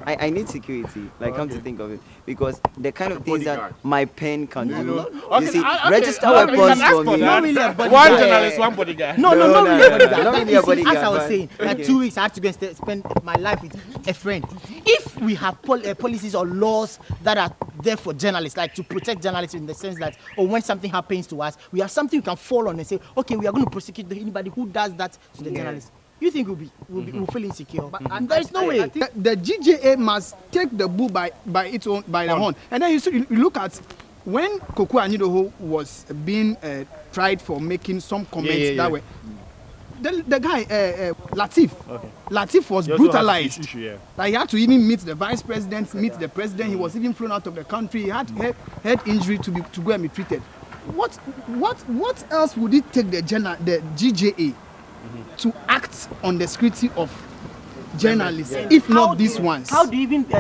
I need security. Like, come to think of it, because the kind of things that my pen can do. Okay, You see, okay, register okay, you weapons can ask for for me. that. Not really a bodyguard. One journalist, one bodyguard. No, not really a bodyguard. Not really a bodyguard, As I was but- saying, like 2 weeks I had to go and spend my life with a friend. If we have policies or laws that are there for journalists, like to protect journalists in the sense that, or when something happens to us, we have something we can fall on and say, okay, we are going to prosecute anybody who does that to the journalists. You think we'll feel insecure? And there is no way. The GJA must take the bull by the horn. And then you look at when Koko Anidoho was being tried for making some comments that way. The guy Latif was brutalized. Like he had to even meet the vice president, meet the president. He was even flown out of the country. He had head injury to go and be treated. What else would it take the GJA to act on the security of journalists, if not these ones? How do even the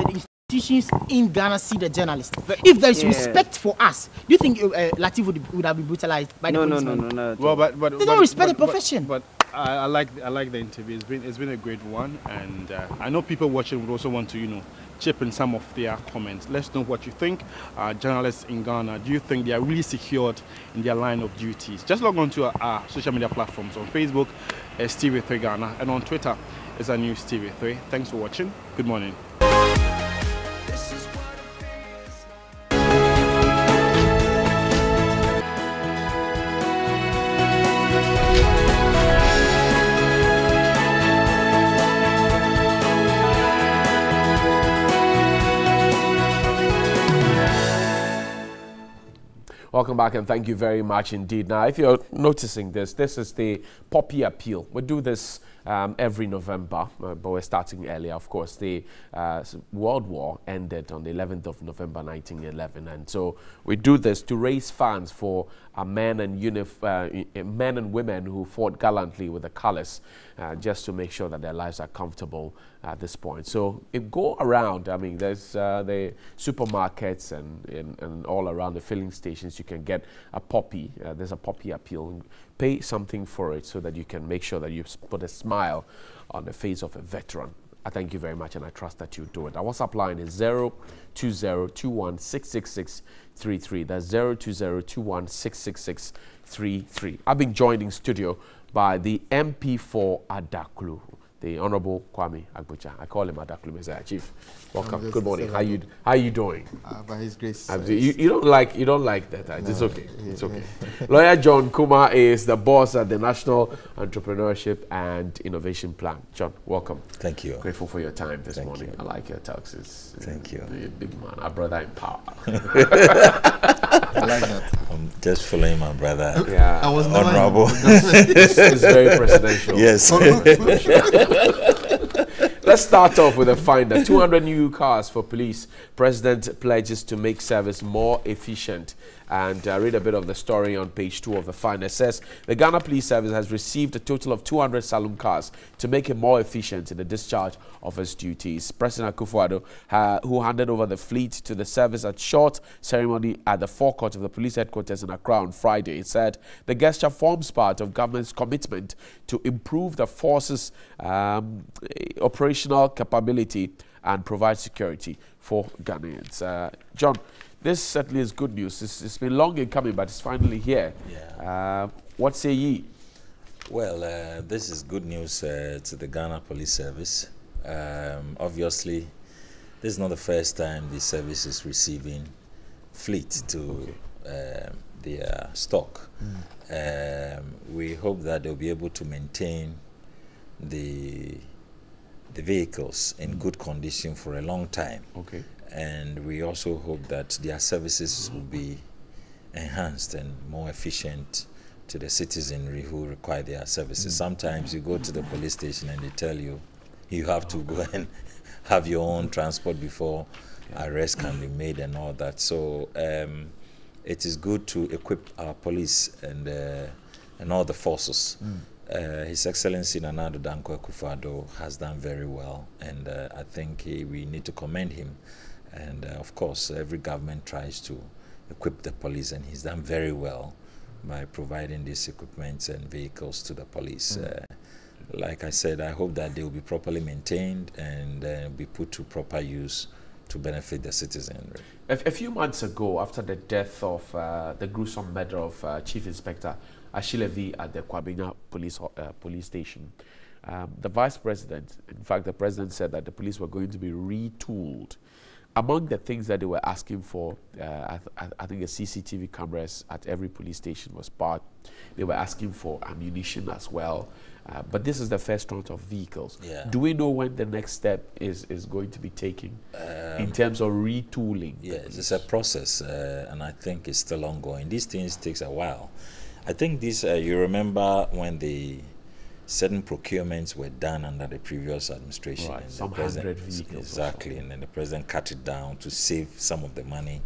institutions in Ghana see the journalists? If there is respect for us, do you think Latif would have been brutalized by the policemen? No. Well, but They don't respect the profession. But I like the interview. It's been a great one, and I know people watching would also want to chip in some of their comments. Let's know what you think. Journalists in Ghana, do you think they are really secured in their line of duties? Just log on to our social media platforms. On Facebook, TV3 Ghana, and on Twitter, it's our news TV3. Thanks for watching. Good morning. Welcome back, and thank you very much indeed. Now, if you're noticing this is the Poppy Appeal. We do this every November, but we're starting earlier. Of course, the World War ended on the 11th of November 1911, and so we do this to raise funds for men and women who fought gallantly with the colours, just to make sure that their lives are comfortable at this point. So if go around, I mean, there's the supermarkets and all around the filling stations, you can get a poppy. There's a poppy appeal. Pay something for it so that you can make sure that you put a smile on the face of a veteran. I thank you very much, and I trust that you do it. Our WhatsApp line is 02021666333. That's 02021666333. I've been joined in studio by the MP for Adaklu, the Honorable Kwame Agbucha. I call him Adaklu, Mr. Chief. Welcome. Good morning. How you doing? By His grace. You don't like that. Right? No, it's okay. It's okay. Lawyer John Kuma is the boss at the National Entrepreneurship and Innovation Plan. John, welcome. Thank you. Grateful for your time this morning. I like your talks. Thank you. You're a big man. Our brother in power. I like that. I'm just following my brother. Yeah. I was honorable. It's very presidential. Yes. Let's start off with a finder. 200 new cars for police. President pledges to make service more efficient. And read a bit of the story on page 2 of the finder. It says the Ghana Police Service has received a total of 200 saloon cars to make it more efficient in the discharge of its duties. President Akufo-Addo, who handed over the fleet to the service at short ceremony at the forecourt of the police headquarters in Accra on Friday, said the gesture forms part of government's commitment to improve the force's operational capability and provide security for Ghanaians. John, this certainly is good news. It's been long in coming, but it's finally here. Yeah. What say ye? Well, this is good news to the Ghana Police Service. Obviously, this is not the first time the service is receiving fleet to their stock. We hope that they'll be able to maintain the vehicles in good condition for a long time. Okay. And we also hope that their services will be enhanced and more efficient to the citizenry who require their services. Sometimes you go to the police station and they tell you you have to go and have your own transport before arrest can be made and all that. So it is good to equip our police and all the forces. His Excellency Nana Addo Dankwa Akufo-Addo has done very well, and I think we need to commend him. And of course, every government tries to equip the police, and he's done very well by providing these equipments and vehicles to the police. Like I said, I hope that they will be properly maintained and be put to proper use to benefit the citizenry. A few months ago, after the death of the gruesome murder of Chief Inspector Ashilevi at the Kwabena police station, the Vice President, in fact, the President said that the police were going to be retooled. Among the things that they were asking for, I think the CCTV cameras at every police station was part. They were asking for ammunition as well. But this is the first round of vehicles. Yeah. Do we know when the next step is going to be taken in terms of retooling? Yes, it's a process, and I think it's still ongoing. These things takes a while. I think this, you remember when the certain procurements were done under the previous administration. Right, and some the president, 100 vehicles. Exactly, and then the president cut it down to save some of the money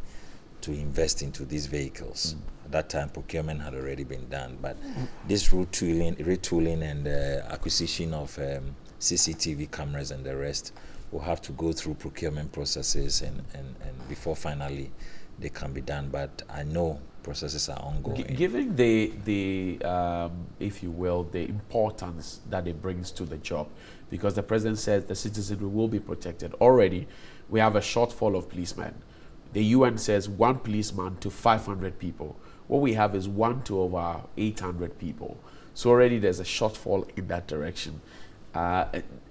to invest into these vehicles. At that time, procurement had already been done, but this retooling and acquisition of CCTV cameras and the rest will have to go through procurement processes and before finally they can be done. But I know processes are ongoing. Given the if you will, the importance that it brings to the job, because the president says the citizenry will be protected. Already, we have a shortfall of policemen. The UN says 1 policeman to 500 people. What we have is 1 to over 800 people. So already there's a shortfall in that direction.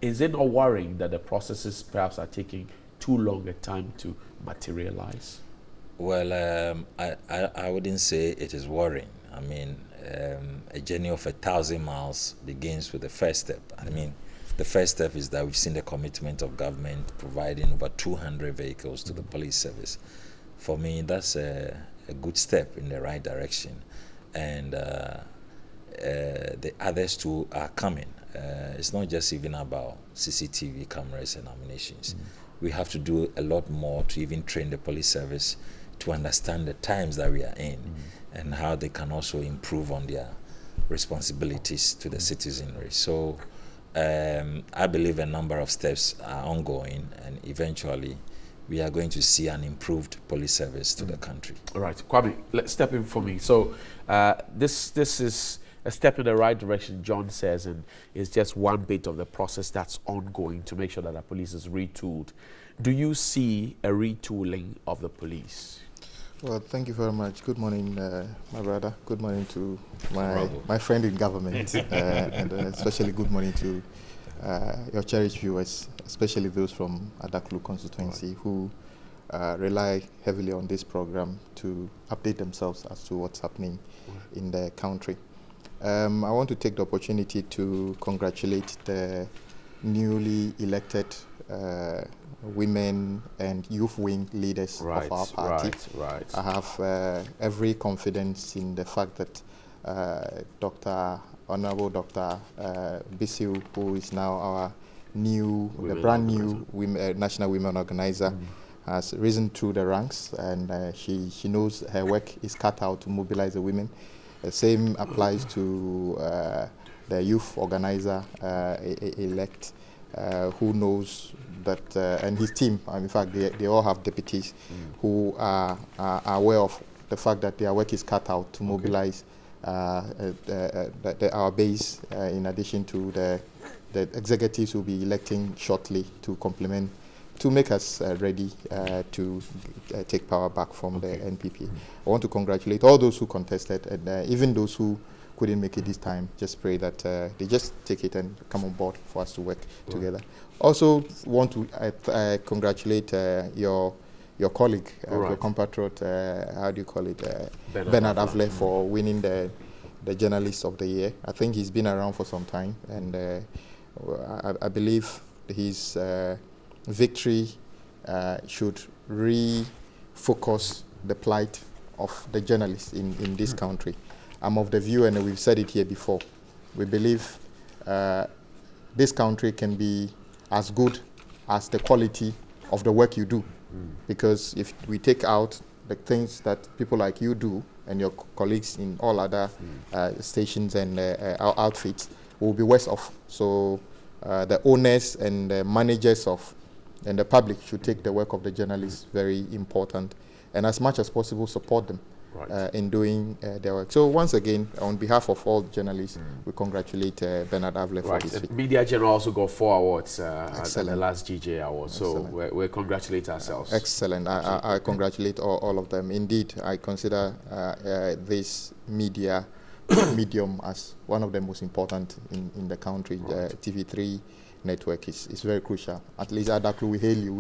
Is it not worrying that the processes perhaps are taking too long a time to materialize? Well, I wouldn't say it is worrying. I mean, a journey of 1,000 miles begins with the first step. I mean, the first step is that we've seen the commitment of government providing over 200 vehicles to the police service. For me, that's a good step in the right direction. And the others too are coming. It's not just even about CCTV cameras and ammunitions. We have to do a lot more to even train the police service to understand the times that we are in and how they can also improve on their responsibilities to the citizenry. So I believe a number of steps are ongoing, and eventually we are going to see an improved police service to the country. All right, Kwame, let's step in for me. So this is a step in the right direction, John says, and it's just one bit of the process that's ongoing to make sure that the police is retooled. Do you see a retooling of the police? Well, thank you very much. Good morning, my brother. Good morning to my friend in government, and especially good morning to your cherished viewers, especially those from Adaklu constituency who rely heavily on this program to update themselves as to what's happening in the country. I want to take the opportunity to congratulate the newly elected women and youth wing leaders of our party. I have every confidence in the fact that Honorable Dr. Bisiu, who is now our the brand new National Women Organizer, has risen through the ranks, and she knows her work is cut out to mobilize the women. The same applies to the youth organizer elect, who knows that, and his team. In fact, they all have deputies who are aware of the fact that their work is cut out to mobilize our base, in addition to the executives who will be electing shortly to complement, to make us ready to take power back from the NPP. I want to congratulate all those who contested, and even those who couldn't make it this time. Just pray that they just take it and come on board for us to work together. Also want to congratulate your colleague, your compatriot, how do you call it, Bernard Avle, for winning the Journalist of the Year. I think he's been around for some time, and I believe his victory should refocus the plight of the journalists in this country. I'm of the view, and we've said it here before, we believe this country can be as good as the quality of the work you do. Because if we take out the things that people like you do and your colleagues in all other stations and outfits, will be worse off. So the owners and the managers and the public should take the work of the journalists very important, and as much as possible support them in doing their work. So once again, on behalf of all journalists, we congratulate Bernard Avle for this feat. Media General also got 4 awards at the last GJ Awards, so we congratulate ourselves. Excellent. I congratulate all of them. Indeed, I consider this media medium as one of the most important in the country. TV3 network is very crucial. At least Adaklu, we hail you.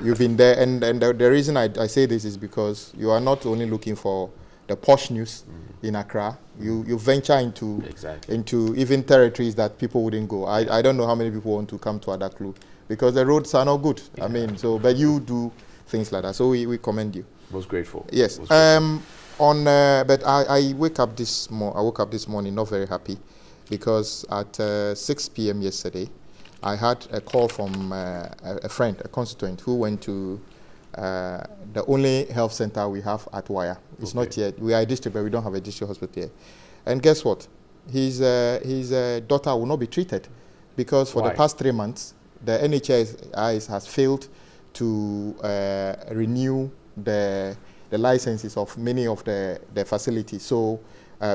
You've been there, and the reason I say this is because you are not only looking for the posh news in Accra. You venture into even territories that people wouldn't go. I don't know how many people want to come to Adaklu because the roads are not good. I mean, but you do things like that. So we commend you. Most grateful. Yes. But I woke up this morning not very happy, because at 6 p.m. yesterday, I had a call from a friend, a constituent, who went to the only health center we have at Waya. It's not yet. We are a district, but we don't have a district hospital here. And guess what? His daughter will not be treated because for the past 3 months, the NHS has failed to renew the licenses of many of the facilities. So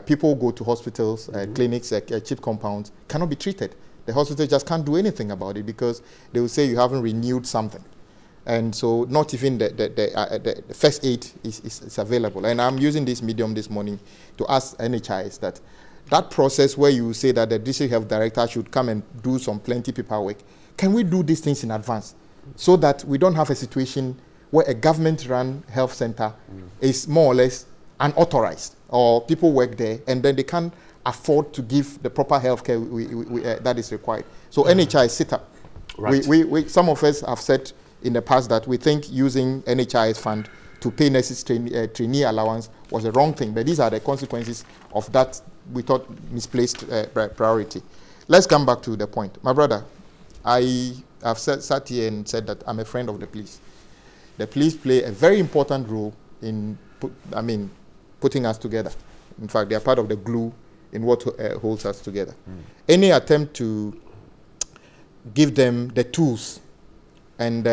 people go to hospitals, clinics, cheap compounds, cannot be treated. The hospital just can't do anything about it because they will say you haven't renewed something. And so not even the first aid is available. And I'm using this medium this morning to ask NHIS that process where you say that the district health director should come and do some plenty paperwork, can we do these things in advance so that we don't have a situation where a government-run health center is more or less unauthorized, or people work there and then they can't afford to give the proper health care that is required. So NHIS sit up. Some of us have said in the past that we think using NHIS fund to pay nurses trainee allowance was a wrong thing, but these are the consequences of that we thought misplaced priority. Let's come back to the point. My brother, I have sat here and said that I'm a friend of the police. The police play a very important role in putting us together. In fact, they are part of the glue in what holds us together. Any attempt to give them the tools and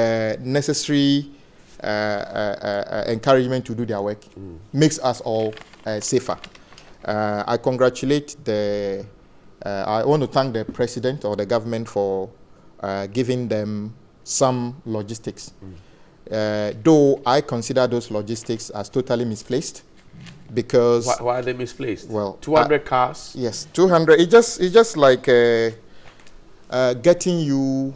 necessary encouragement to do their work, makes us all safer. I congratulate I want to thank the president or the government for giving them some logistics. Though I consider those logistics as totally misplaced, because why are they misplaced? Well, 200 cars. Yes, 200. It's just like getting you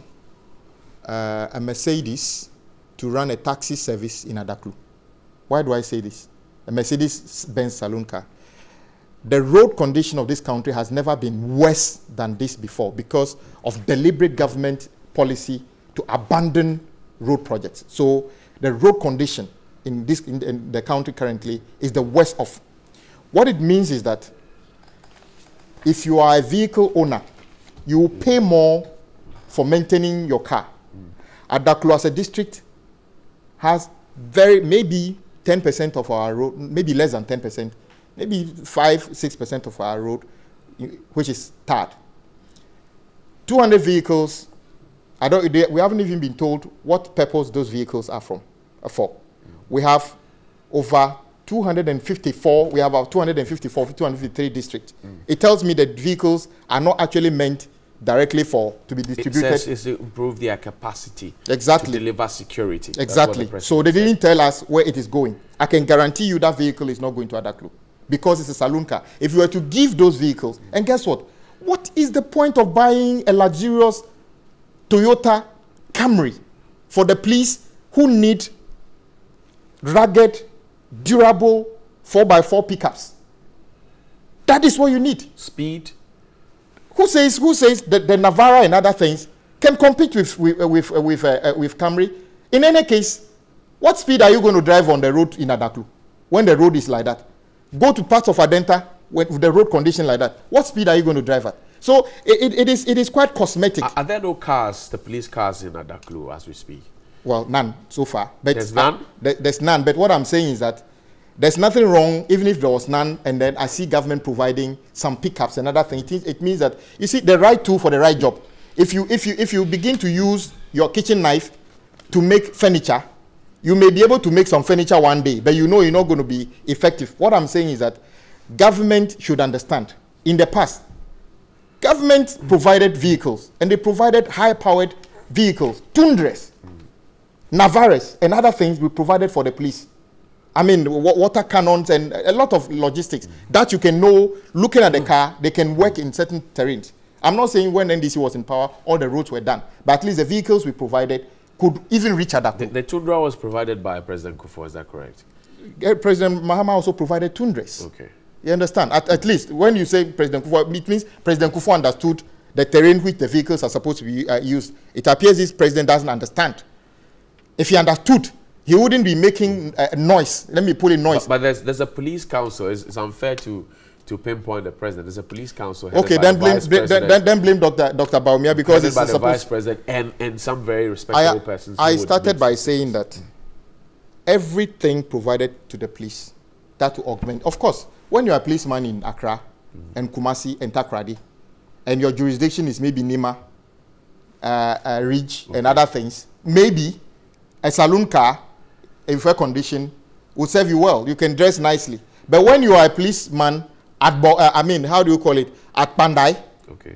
a Mercedes to run a taxi service in Adaklu. Why do I say this? A Mercedes-Benz saloon car. The road condition of this country has never been worse than this before because of deliberate government policy to abandon road projects. So the road condition in the country currently is the worst of. What it means is that if you are a vehicle owner, you will pay more for maintaining your car. Adaklu as a district has maybe 10% of our road, maybe less than 10%, maybe 5-6% of our road, which is tarred. 200 vehicles. We haven't even been told what purpose those vehicles are for. We have over 254. We have about 253 districts. It tells me that vehicles are not actually meant directly to be distributed. It says it's to improve their capacity to deliver security. Exactly. So they didn't tell us where it is going. I can guarantee you that vehicle is not going to Adaklu because it's a saloon car. If you were to give those vehicles, and guess what? What is the point of buying a luxurious Toyota Camry for the police who need rugged, durable 4x4 pickups? That is what you need. Speed. Who says that the Navara and other things can compete with Camry? In any case, what speed are you going to drive on the road in Adaklu when the road is like that? Go to parts of Adenta with the road condition like that. What speed are you going to drive at? So it is quite cosmetic. Are there no cars, the police cars in Adaklu as we speak? Well, none so far. But there's none? There's none. But what I'm saying is that there's nothing wrong, even if there was none, and then I see government providing some pickups and other things. It means that, you see, the right tool for the right job. If you begin to use your kitchen knife to make furniture, you may be able to make some furniture one day, but you know you're not going to be effective. What I'm saying is that government should understand. In the past, government provided vehicles, and they provided high-powered vehicles, Tundras, Navares, and other things we provided for the police. I mean, water cannons and a lot of logistics that you can know, looking at the car, they can work in certain terrains. I'm not saying when NDC was in power, all the roads were done, but at least the vehicles we provided could even reach Adaklu. The Tundra was provided by President Kufuor, is that correct? President Mahama also provided Tundras. Okay. You understand? At least when you say President Kufuor, it means President Kufuor understood the terrain which the vehicles are supposed to be used. It appears this president doesn't understand. If he understood, he wouldn't be making noise. Let me put it noise. But there's a police council. It's unfair to pinpoint the president. There's a police council. Okay, then blame Dr. Baumia because it's by the vice president and some very respectable persons. I started by saying that everything provided to the police that to augment. Of course, when you are a policeman in Accra and Kumasi and Takrady, and your jurisdiction is maybe Nima, Ridge, and other things, maybe a saloon car in fair condition would serve you well. You can dress nicely. But when you are a policeman at, how do you call it? At Pandai,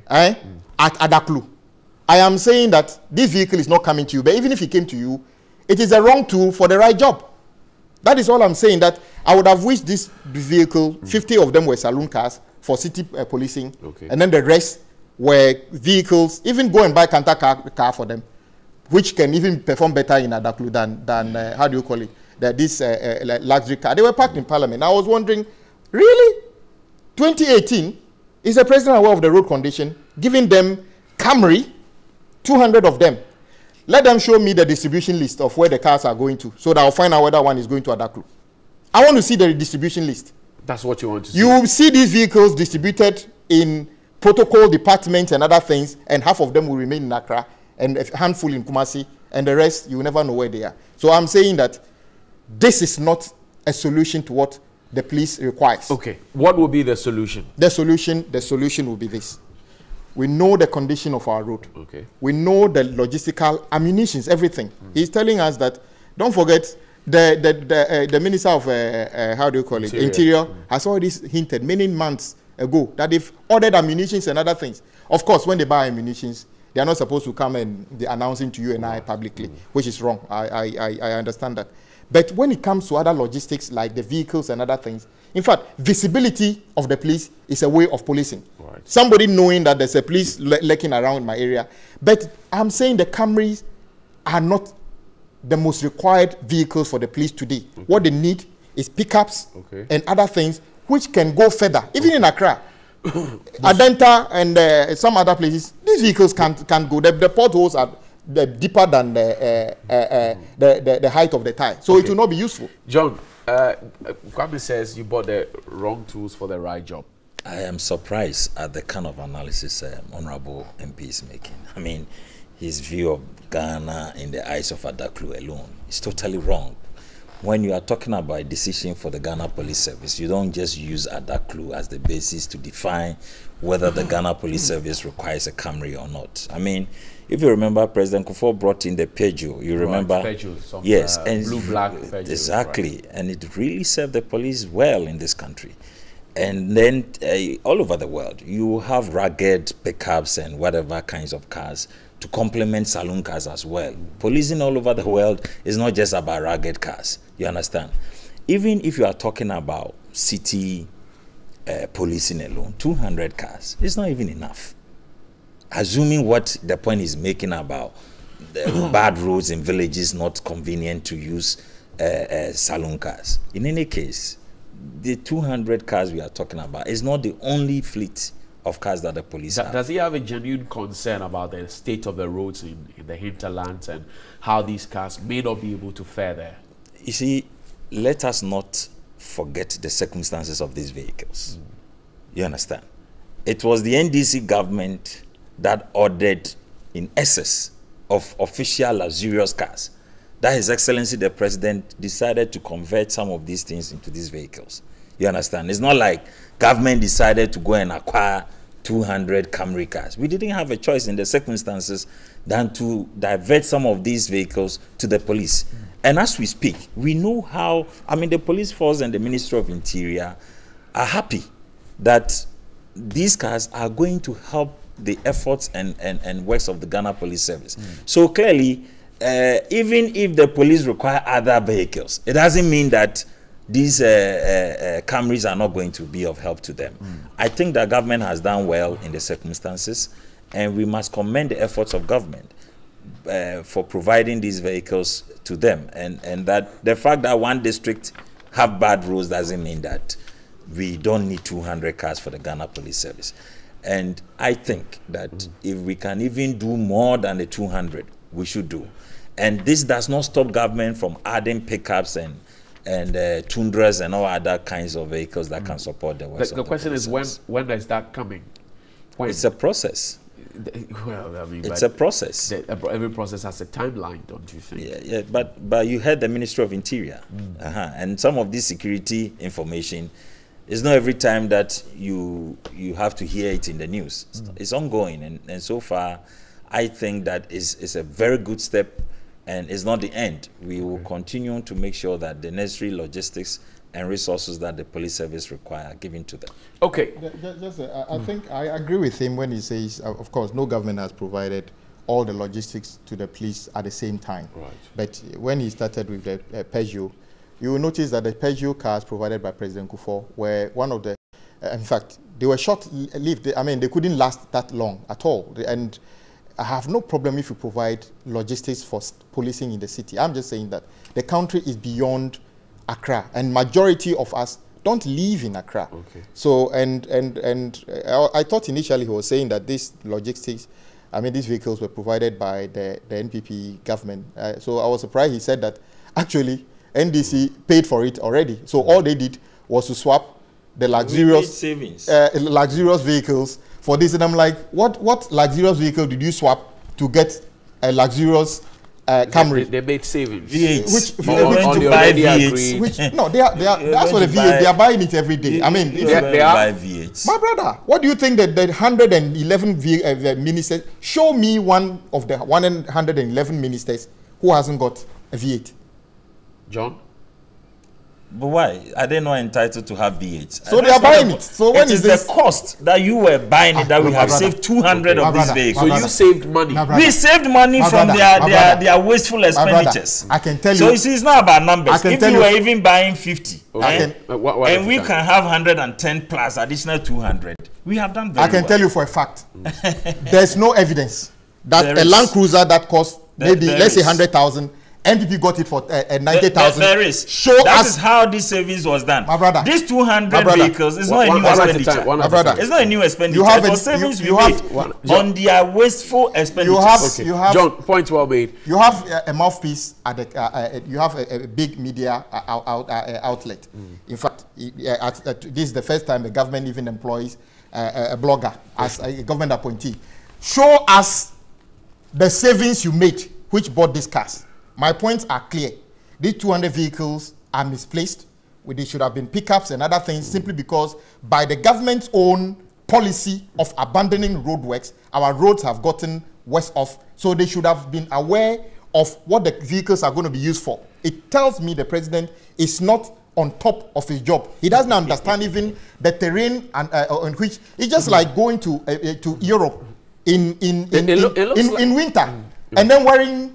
at Adaklu, I am saying that this vehicle is not coming to you. But even if it came to you, it is the wrong tool for the right job. That is all I'm saying. That I would have wished this vehicle, 50 of them were saloon cars for city policing, and then the rest were vehicles. Even go and buy Kanta car for them, which can even perform better in Adaklu than how do you call it? This luxury car. They were parked in Parliament. I was wondering, really? 2018, is the president aware of the road condition, giving them Camry, 200 of them? Let them show me the distribution list of where the cars are going to, so that I'll find out whether one is going to Adaklu. I want to see the distribution list. That's what you want to see. You will see these vehicles distributed in protocol departments and other things, and half of them will remain in Accra, and a handful in Kumasi, and the rest, you will never know where they are. So I'm saying that this is not a solution to what the police requires. Okay. What will be the solution? The solution will be this. We know the condition of our road. Okay. We know the logistical ammunitions, everything. He's telling us that, don't forget, the Minister of, how do you call it, Interior has already hinted many months ago that they've ordered ammunitions and other things. Of course, when they buy ammunitions, they are not supposed to come and be announcing to you and I publicly, which is wrong. I understand that. But when it comes to other logistics like the vehicles and other things, in fact, visibility of the police is a way of policing. Right. Somebody knowing that there's a police lurking around my area. But I'm saying the Camrys are not the most required vehicles for the police today. Okay. What they need is pickups and other things which can go further, even in Accra. Adenta and some other places, these vehicles can't go. The potholes are deeper than the height of the tire, so it will not be useful. John, Kwame says you bought the wrong tools for the right job. I am surprised at the kind of analysis Honorable MP is making. I mean, his view of Ghana in the eyes of Adaklu alone is totally wrong. When you are talking about a decision for the Ghana Police Service, you don't just use Adaklu as the basis to define whether the Ghana Police Service requires a Camry or not. I mean, if you remember, President Kufuor brought in the Peugeot. You remember? Peugeot, yes, and blue-black Peugeot. Exactly, right. And it really served the police well in this country. And then all over the world, you have rugged pickups and whatever kinds of cars to complement saloon cars as well. Policing all over the world is not just about rugged cars. You understand? Even if you are talking about city policing alone, 200 cars, it's not even enough. Assuming what the point is making about the bad roads in villages not convenient to use saloon cars. In any case, the 200 cars we are talking about is not the only fleet of cars that the police have. Does he have a genuine concern about the state of the roads in the hinterlands and how these cars may not be able to fare there? You see, let us not forget the circumstances of these vehicles. You understand? It was the NDC government that ordered in excess of official luxurious cars that His Excellency the President decided to convert some of these things into these vehicles. You understand? It's not like government decided to go and acquire 200 Camry cars. We didn't have a choice in the circumstances than to divert some of these vehicles to the police. And as we speak, we know how, I mean, the police force and the Ministry of Interior are happy that these cars are going to help the efforts and works of the Ghana Police Service. So clearly, even if the police require other vehicles, it doesn't mean that these Camrys are not going to be of help to them. I think the government has done well in the circumstances, and we must commend the efforts of government for providing these vehicles to them. And that the fact that one district have bad roads doesn't mean that we don't need 200 cars for the Ghana Police Service. And I think that if we can even do more than the 200, we should do. And this does not stop government from adding pickups and tundras and all other kinds of vehicles that can support the works. The question is when is that coming? When? It's a process. Well, I mean, it's a process. Every process has a timeline, don't you think? Yeah. But you heard the Ministry of Interior, and some of this security information. It's not every time that you have to hear it in the news. It's ongoing, and so far, I think that is a very good step, and it's not the end. We will continue to make sure that the necessary logistics and resources that the police service require are given to them. Okay. I think I agree with him when he says, of course, no government has provided all the logistics to the police at the same time. Right. But when he started with the Peugeot, you will notice that the Peugeot cars provided by President Kufuor were one of the, in fact, they were short-lived. I mean, they couldn't last that long at all. And I have no problem if you provide logistics for policing in the city. I'm just saying that the country is beyond Accra, and majority of us don't live in Accra. Okay. So, and I thought initially he was saying that these logistics, I mean, these vehicles were provided by the NPP government. So I was surprised he said that actually NDC paid for it already. So all they did was to swap the luxurious vehicles for this. And I'm like, what luxurious vehicle did you swap to get a luxurious Camry? They made savings. No, that's what the V8. They are buying it every day. I mean, they are V8s. My brother, what do you think that the 111 ministers, show me one of the 111 ministers who hasn't got a V8? John? But why? Are they not entitled to have V8s? So they are buying it. So when is this? The cost that you were buying it that we have saved 200 of these vehicles. So you saved money. We saved money from their wasteful expenditures. I can tell you. So you see, it's not about numbers. If you were even buying 50, and we can have 110 plus additional 200, we have done very well. I can tell you for a fact. There's no evidence that a Land Cruiser that costs maybe, let's say 100,000, NPP got it for 90,000. There is. That is how this savings was done. My brother. These 200 vehicles is not a new expenditure. My brother. It's not a new expenditure. It was savings we made on their wasteful expenditures. You have John, point well made. You have a mouthpiece at the, you have a big media outlet. In fact, this is the first time the government even employs a blogger as a government appointee. Show us the savings you made which bought these cars. My points are clear. These 200 vehicles are misplaced. They should have been pickups and other things simply because by the government's own policy of abandoning roadworks, our roads have gotten worse off. So they should have been aware of what the vehicles are going to be used for. It tells me the president is not on top of his job. He doesn't understand even the terrain on which it's just like going to Europe in winter and then wearing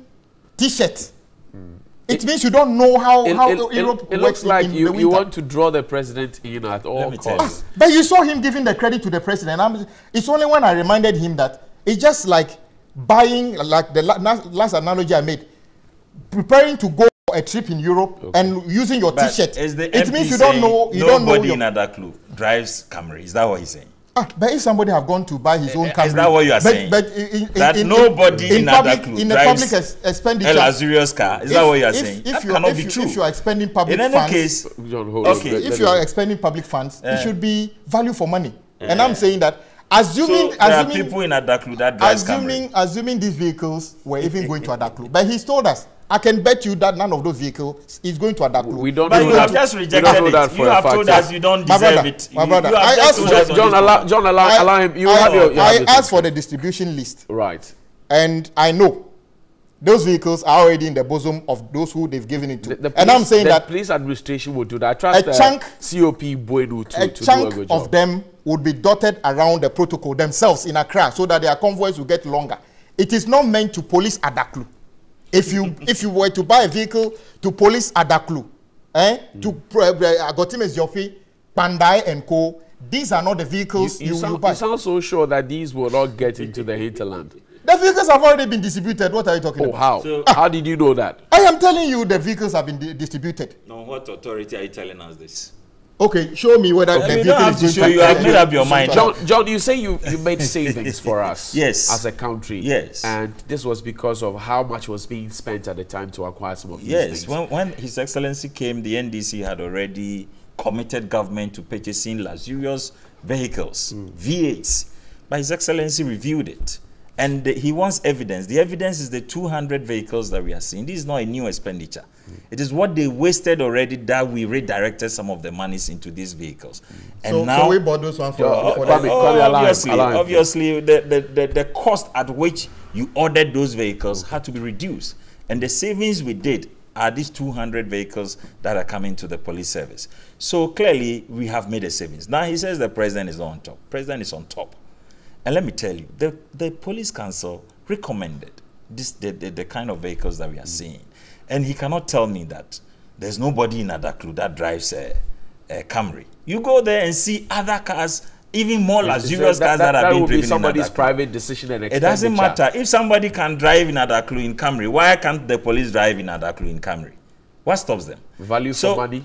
T-shirt. It means you don't know how Europe it works looks like in the you winter. want to draw the president in at all costs. But you saw him giving the credit to the president. It's only when I reminded him that it's just like buying, like the last analogy I made, preparing to go for a trip in Europe and using your T-shirt. It means you don't know. You don't know. Nobody in Adaklu drives Camry. Is that what he's saying? But if somebody have gone to buy his own Camry, is that what you are saying? But nobody in public drives expenditure, a luxurious car. Is that what you are saying? That cannot be true. If you are expending public funds, in any case, if you are expending public funds, it should be value for money. And I'm saying that assuming there are people in Adaklu that drive Camry. Assuming these vehicles were even going to Adaklu, but he's told us, I can bet you that none of those vehicles is going to Adaklu. We don't but know you have just rejected it. You have told us you don't deserve it. My brother, I asked for the distribution list. Right. And I know those vehicles are already in the bosom of those who they've given it to. And I'm saying that the police administration would do that. I trust a chunk, COP Boedu to do a good job. of them would be dotted around the protocol themselves in Accra so that their convoys will get longer. It is not meant to police Adaklu. If you were to buy a vehicle to police Adaklu, to Agotimes Jofi, Pandai and Co., these are not the vehicles you buy. You sound so sure that these will not get into the hinterland. The vehicles have already been distributed. What are you talking about? How? So, how did you know that? I am telling you the vehicles have been distributed. On what authority are you telling us this? Okay, show me whether the vehicle is going to. You have made up your mind. John, you say you made savings for us as a country. Yes. And this was because of how much was being spent at the time to acquire some of these things. Yes. When His Excellency came, the NDC had already committed government to purchasing luxurious vehicles, V8s. But His Excellency reviewed it. And he wants evidence. The evidence is the 200 vehicles that we are seeing. This is not a new expenditure. It is what they wasted already that we redirected some of the monies into these vehicles. And now, so we bought those ones for obviously, the cost at which you ordered those vehicles had to be reduced. And the savings we did are these 200 vehicles that are coming to the police service. So clearly, we have made a savings. Now he says the president is on top. President is on top. And let me tell you, the police council recommended the kind of vehicles that we are seeing. And he cannot tell me that there's nobody in Adaklu that drives a Camry. You go there and see other cars, even more luxurious cars that are being driven in Adaklu. That would be somebody's private decision and expenditure. It doesn't matter. If somebody can drive in Adaklu in Camry, why can't the police drive in Adaklu in Camry? What stops them? Value for money?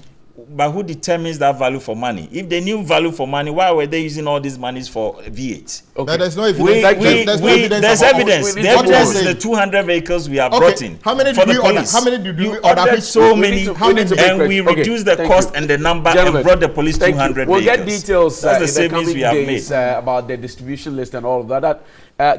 But who determines that value for money? If they knew value for money, why were they using all these monies for V8? Okay. But there's no evidence. There's evidence. The evidence is the 200 vehicles we have brought in. How many did we order? How many did we order? So many. And we reduced the cost and the number and brought the police 200 We'll vehicles. get details That's the in the savings coming we have days made. About the distribution list and all of that.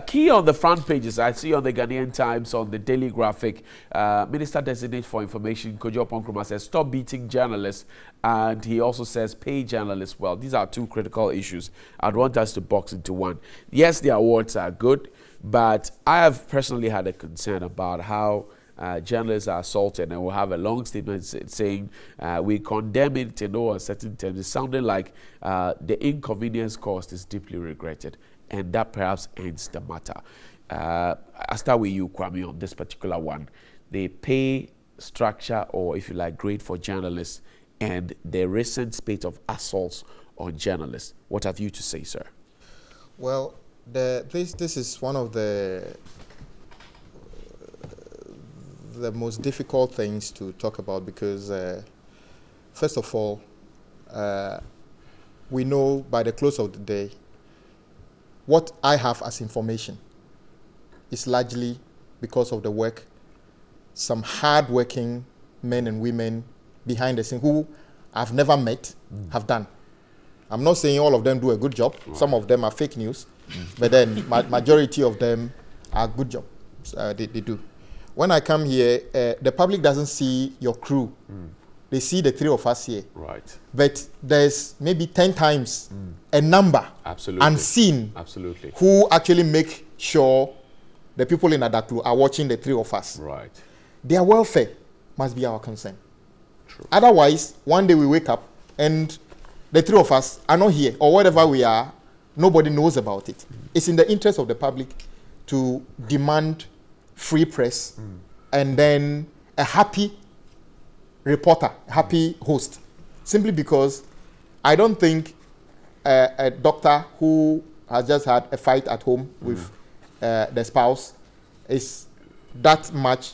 Key on the front pages, I see on the Ghanaian Times, on the Daily Graphic, Minister Designate for Information, Kojo Ponkrumah, says, stop beating journalists. And he also says, pay journalists well. These are two critical issues. I'd want us to box into one. Yes, the awards are good, but I have personally had a concern about how journalists are assaulted, and we'll have a long statement saying we condemn it in no uncertain terms. It's sounding like the inconvenience caused is deeply regretted, and that perhaps ends the matter. I'll start with you, Kwame, on this particular one. The pay structure, or if you like, grade for journalists, and the recent spate of assaults on journalists. What have you to say, sir? Well, this is one of the most difficult things to talk about because, first of all, we know by the close of the day, what I have as information is largely because of the work some hard-working men and women behind the scene who I've never met have done. I'm not saying all of them do a good job. Some of them are fake news, but then majority of them are good jobs. They do. When I come here, the public doesn't see your crew. They see the three of us here. Right. But there's maybe 10 times a number unseen who actually make sure the people in Adaklu are watching the three of us. Right. Their welfare must be our concern. True. Otherwise, one day we wake up and the three of us are not here, or whatever we are, nobody knows about it. It's in the interest of the public to demand free press and then a happy reporter, happy host. Simply because I don't think a doctor who has just had a fight at home with the spouse is that much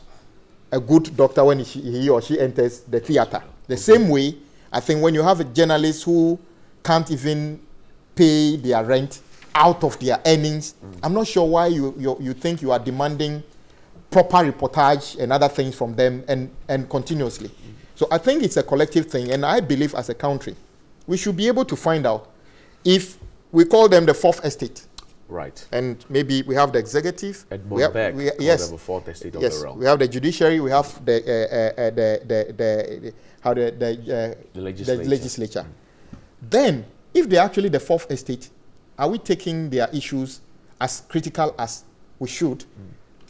a good doctor when he or she enters the theater. The same way, I think when you have a journalist who can't even pay their rent out of their earnings, I'm not sure why you think you are demanding proper reportage and other things from them and continuously. So I think it's a collective thing, and I believe as a country, we should be able to find out if we call them the fourth estate. Right. And maybe we have the executive. Yes. The fourth estate of the realm. We have the judiciary. We have the legislature. Then, if they're actually the fourth estate, are we taking their issues as critical as we should?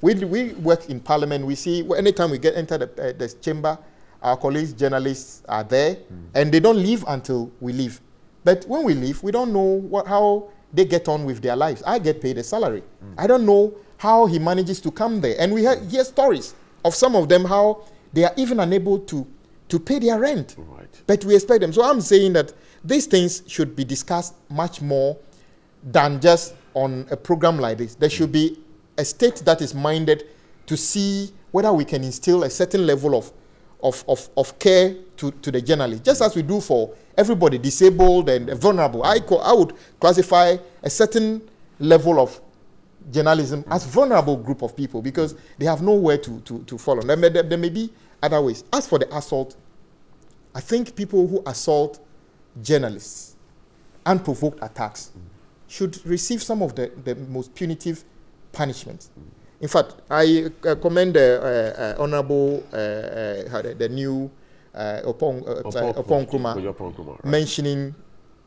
We work in parliament. We see anytime we enter the chamber, our colleagues, journalists are there, and they don't leave until we leave. But when we leave, we don't know how they get on with their lives. I get paid a salary. I don't know how he manages to come there. And we hear stories of some of them, how they are even unable to pay their rent. Right. But we expect them. So I'm saying that these things should be discussed much more than just on a program like this. There should be a state that is minded to see whether we can instill a certain level of care to the journalist, just as we do for everybody, disabled and vulnerable. I would classify a certain level of journalism as vulnerable group of people because they have nowhere to follow. There may be other ways. As for the assault, I think people who assault journalists, unprovoked attacks, should receive some of the most punitive punishments. In fact, I commend the Honorable, the new Nkrumah mentioning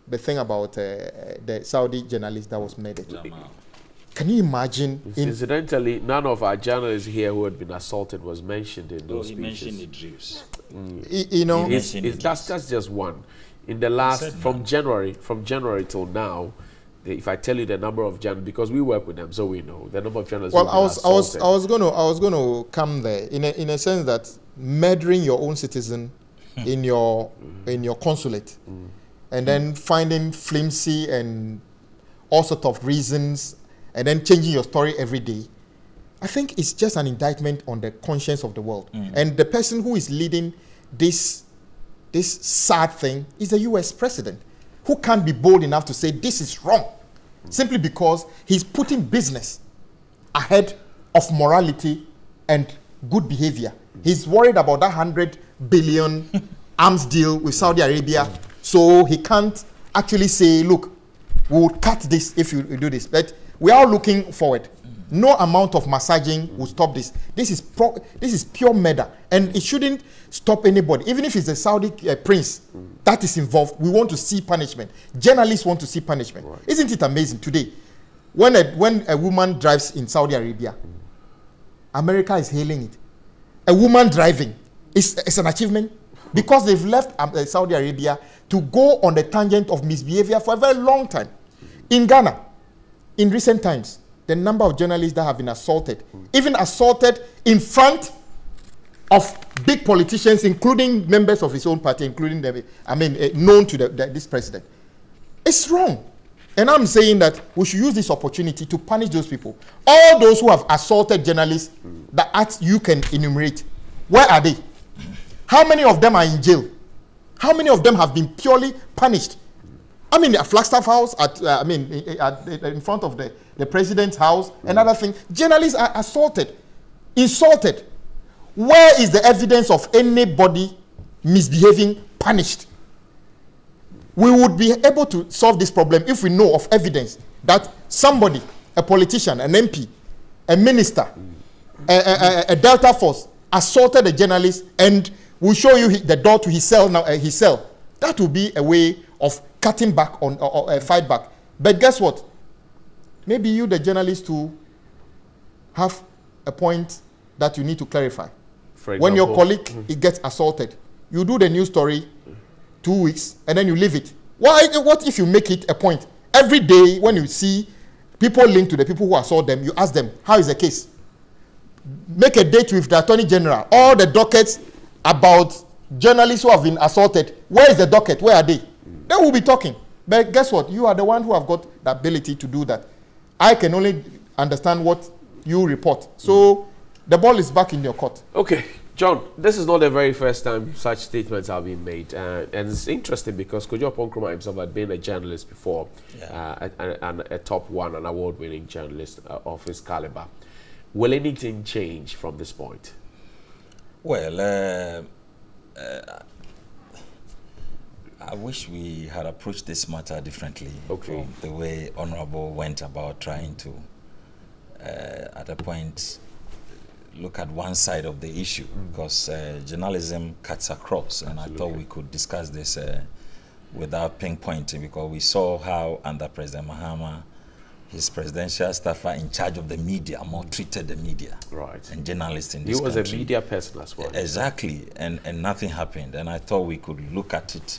the thing about the Saudi journalist that was murdered. Can you imagine? Incidentally, none of our journalists here who had been assaulted was mentioned in those speeches. Mentioned Idris. You know, that's just one. In the last, from January till now, if I tell you the number of journalists, because we work with them, so we know the number of journalists. Well, I was going to come there in a sense that murdering your own citizen in your consulate, and then finding flimsy and all sorts of reasons, and then changing your story every day. I think it's just an indictment on the conscience of the world. And the person who is leading this sad thing is the U.S. president, who can't be bold enough to say this is wrong, simply because he's putting business ahead of morality and good behavior. He's worried about that $100 billion arms deal with Saudi Arabia, so he can't actually say, look, we will cut this if you do this. But We are looking forward. No amount of massaging will stop this. This is pure murder, and it shouldn't stop anybody. Even if it's the Saudi prince that is involved, we want to see punishment. Journalists want to see punishment. Right. Isn't it amazing today? When a woman drives in Saudi Arabia, America is hailing it. A woman driving is an achievement because they've left Saudi Arabia to go on the tangent of misbehavior for a very long time. In Ghana, in recent times, the number of journalists that have been assaulted, even assaulted in front of big politicians, including members of his own party, including them, known to this president. It's wrong. And I'm saying that we should use this opportunity to punish those people. All those who have assaulted journalists that acts you can enumerate, where are they? How many of them are in jail? How many of them have been purely punished? I mean, at Flagstaff House, in front of the president's house, another thing. Journalists are assaulted, insulted. Where is the evidence of anybody misbehaving punished? We would be able to solve this problem if we know of evidence that somebody, a politician, an MP, a minister, a Delta Force, assaulted a journalist and will show you the door to his cell now. That will be a way of cutting back on or fight back. But guess what? Maybe you, the journalist, too, have a point that you need to clarify. When your colleague he gets assaulted, you do the news story 2 weeks and then you leave it. What if you make it a point? Every day when you see people linked to the people who assault them, you ask them, how is the case? Make a date with the Attorney General. All the dockets about journalists who have been assaulted. Where is the docket? Where are they? They will be talking. But guess what? You are the one who have got the ability to do that. I can only understand what you report. So the ball is back in your court. Okay, John, this is not the very first time such statements have been made. And it's interesting because Kojo Ponkrumah himself had been a journalist before, and a top one, an award-winning journalist of his caliber. Will anything change from this point? Well, I wish we had approached this matter differently from the way Honorable went about trying to, at a point, look at one side of the issue, because journalism cuts across, and I thought we could discuss this without pinpointing, because we saw how under President Mahama, his presidential staffer in charge of the media maltreated the media and journalists in this country. He was a media person as well. Exactly, and nothing happened, and I thought we could look at it,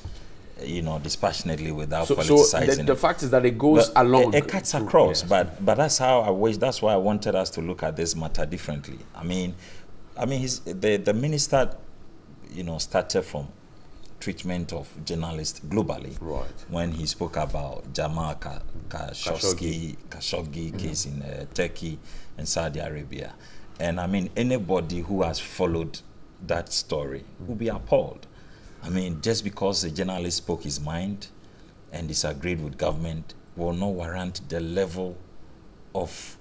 you know, dispassionately without politicizing. So the fact is that it goes along. It cuts across, but that's how I wish. That's why I wanted us to look at this matter differently. I mean, the minister, you know, started from treatment of journalists globally. Right. When he spoke about Jamal Khashoggi case in Turkey and Saudi Arabia, and I mean, anybody who has followed that story will be appalled. I mean, just because a journalist spoke his mind and disagreed with government will not warrant the level of,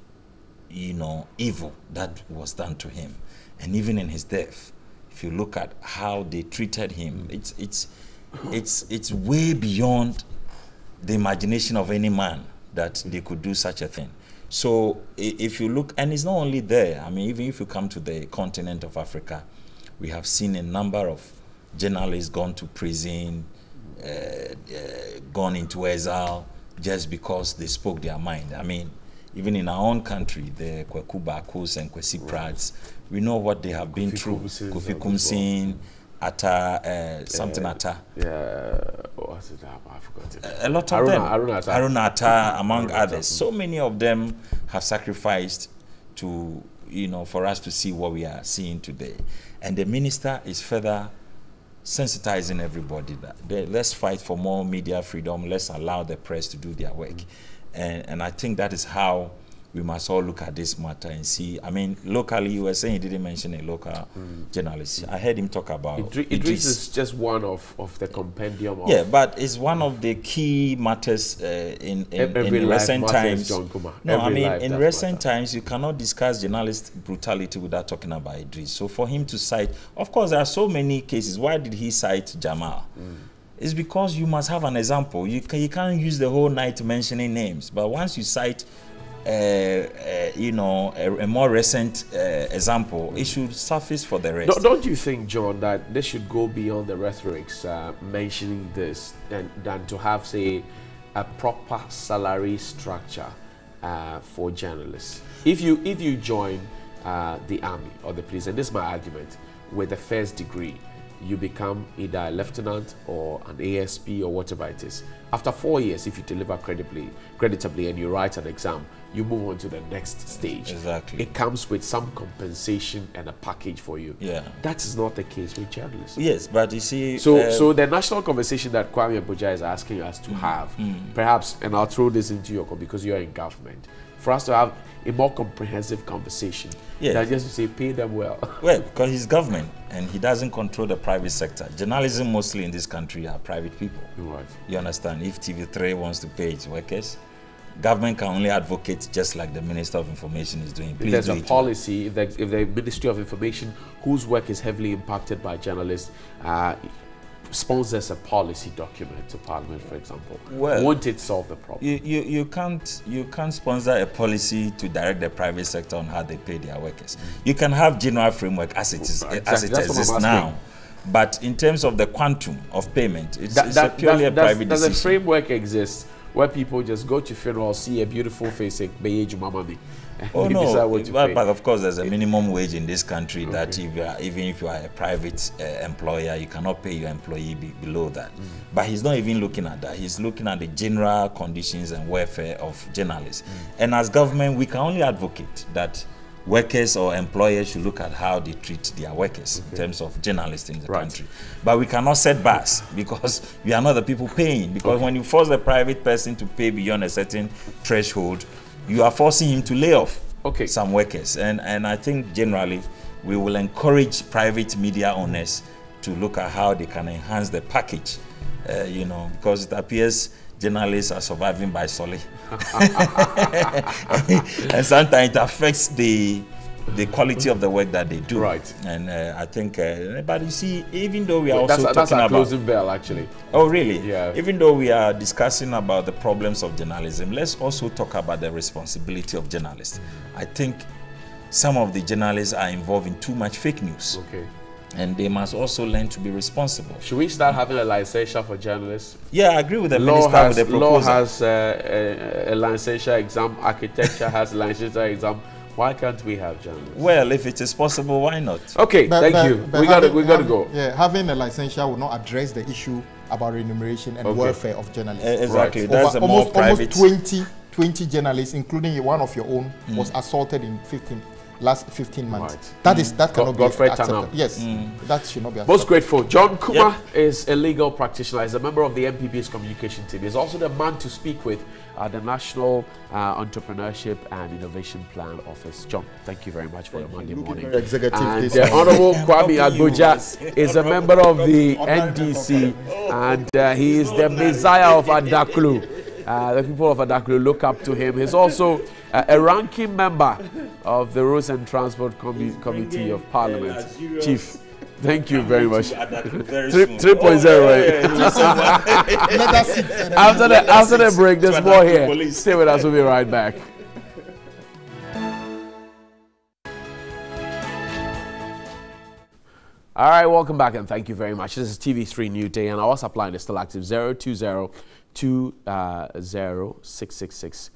you know, evil that was done to him. And even in his death, if you look at how they treated him, it's way beyond the imagination of any man that they could do such a thing. So if you look, and it's not only there, I mean, even if you come to the continent of Africa, we have seen a number of journalists gone to prison, gone into exile just because they spoke their mind. I mean, even in our own country, the Kweku Bakus and Kwesi Prads, we know what they have been through. Kofi Kumsin, Atta, something Atta. Yeah, what's it? I forgot it. A lot of them. Haruna Atta, among others. So many of them have sacrificed to, you know, for us to see what we are seeing today. And the minister is further sensitizing everybody that let's fight for more media freedom, let's allow the press to do their work. And I think that is how we must all look at this matter and see. I mean, locally, you were saying he didn't mention a local journalist. I heard him talk about Idris is just one of the compendium of... Yeah, but it's one of the key matters in recent times. No, I mean, in recent times, you cannot discuss journalist brutality without talking about Idris. So for him to cite, of course, there are so many cases. Why did he cite Jamal? It's because you must have an example. You can't use the whole night mentioning names. But once you cite you know, a more recent example, it should surface for the rest. Don't you think, John, that this should go beyond the rhetorics mentioning this than to have, say, a proper salary structure for journalists? If you join the army or the police, and this is my argument, with the first degree, you become either a lieutenant or an ASP or whatever it is. After 4 years, if you deliver creditably and you write an exam, you move on to the next stage. Exactly. It comes with some compensation and a package for you. Yeah. That is not the case with journalists. Yes, but you see... So the national conversation that Kwame Abuja is asking us to have, perhaps, and I'll throw this into your because you're in government, for us to have a more comprehensive conversation than just to say pay them well. Well, because he's government and he doesn't control the private sector. Journalism mostly in this country are private people. Right. You understand? If TV3 wants to pay its workers, government can only advocate just like the Minister of Information is doing. If there's a policy, if the Ministry of Information, whose work is heavily impacted by journalists, sponsors a policy document to Parliament, for example, won't it solve the problem? You can't sponsor a policy to direct the private sector on how they pay their workers. You can have general framework as it is as it exists now, but in terms of the quantum of payment, it's purely a private decision. Does a framework exist where people just go to funeral, see a beautiful face, and pay mamami? Oh no, but of course there's a minimum wage in this country that even if you are a private employer, you cannot pay your employee below that. But he's not even looking at that. He's looking at the general conditions and welfare of journalists. And as government, we can only advocate that workers or employers should look at how they treat their workers in terms of journalists in the country. But we cannot set bars because we are not the people paying. Because when you force the private person to pay beyond a certain threshold, you are forcing him to lay off some workers. And I think generally we will encourage private media owners to look at how they can enhance the package, you know, because it appears journalists are surviving by solely. And sometimes it affects the quality of the work that they do. Right. And I think, but you see, even though we are also that's talking our about... closing bell, actually. Oh, really? Yeah. Even though we are discussing about the problems of journalism, let's also talk about the responsibility of journalists. I think some of the journalists are involved in too much fake news. Okay. And they must also learn to be responsible. Should we start having a licensure for journalists? Yeah, I agree with the minister with the proposal. Law has a licensure exam, architecture has a licensure exam. Why can't we have journalists? Well, if it is possible, why not? Okay, thank you. We got to go. Yeah, having a licensure will not address the issue about remuneration and welfare of journalists. Exactly, right. That's more private. Almost 20 journalists, including one of your own, was assaulted in last 15 months. Right. That cannot be accepted. Yes, that should not be accepted. Most grateful. John Kuma is a legal practitioner. He's a member of the MPP's communication team. He's also the man to speak with at the National Entrepreneurship and Innovation Plan Office. John, thank you very much for your Monday morning. Executive and the Honorable Kwame Abuja is a member of the NDC, and he is the Messiah of Adaklu. The people of Adaklu look up to him. He's also a ranking member of the Roads and Transport Committee of Parliament. Chief, thank you very much. 3.0, right? After the break, there's more here. Stay with us, we'll be right back. All right, welcome back and thank you very much. This is TV3 Newday and our WhatsApp line is still active, 020-20-666.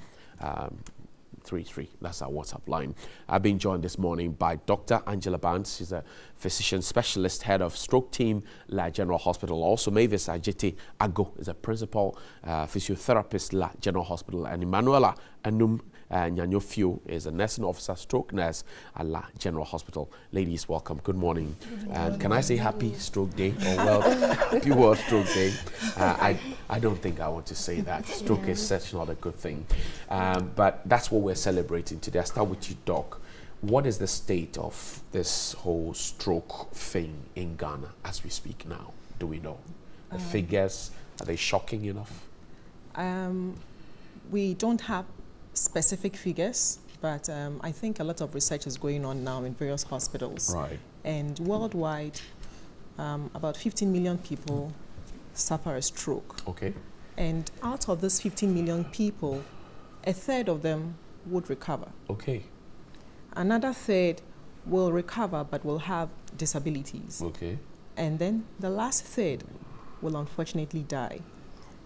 33. That's our WhatsApp line. I've been joined this morning by Dr. Angela Barnes. She's a physician specialist, head of stroke team, La General Hospital. Also, Mavis Ajiti Ago is a principal physiotherapist, La General Hospital. And Emanuela Anum Nyanyo Few is a nursing officer, stroke nurse at La General Hospital. Ladies, welcome. Good morning. And can I say happy stroke day or happy World Stroke Day? I don't think I want to say that. Stroke is such not a good thing. But that's what we're celebrating today. I start with you, Doc. What is the state of this whole stroke thing in Ghana as we speak now? Do we know? The figures, are they shocking enough? We don't have specific figures, but I think a lot of research is going on now in various hospitals. Right. And worldwide, about 15 million people suffer a stroke. Okay. And out of those 15 million people, a third of them would recover. Okay. Another third will recover but will have disabilities. Okay. And then the last third will unfortunately die.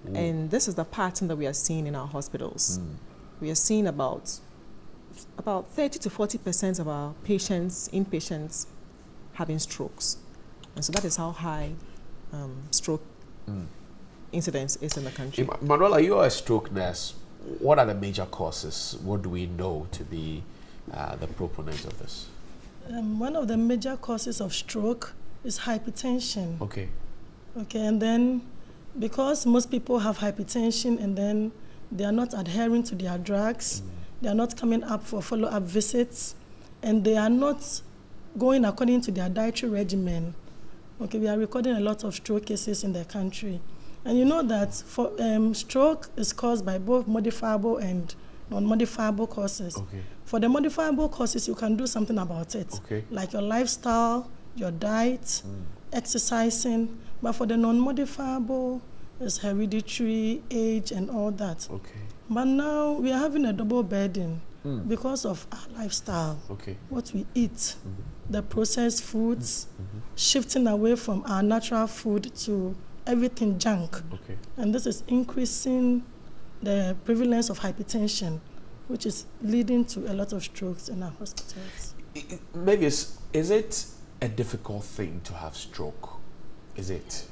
Ooh. And this is the pattern that we are seeing in our hospitals. We are seeing about 30 to 40% of our patients, inpatients, having strokes. And so that is how high stroke incidence is in the country. Manuela, you are a stroke nurse. What are the major causes? What do we know to be the proponents of this? One of the major causes of stroke is hypertension. Okay. Okay, and then because most people have hypertension and then they are not adhering to their drugs, they are not coming up for follow-up visits, and they are not going according to their dietary regimen. Okay, we are recording a lot of stroke cases in the country. And you know that for stroke is caused by both modifiable and non-modifiable causes. Okay. For the modifiable causes, you can do something about it, like your lifestyle, your diet, exercising. But for the non-modifiable, it's hereditary, age, and all that. Okay. But now we are having a double burden because of our lifestyle, what we eat, the processed foods, shifting away from our natural food to everything junk. And this is increasing the prevalence of hypertension, which is leading to a lot of strokes in our hospitals. Maybe is it a difficult thing to have stroke? Is it?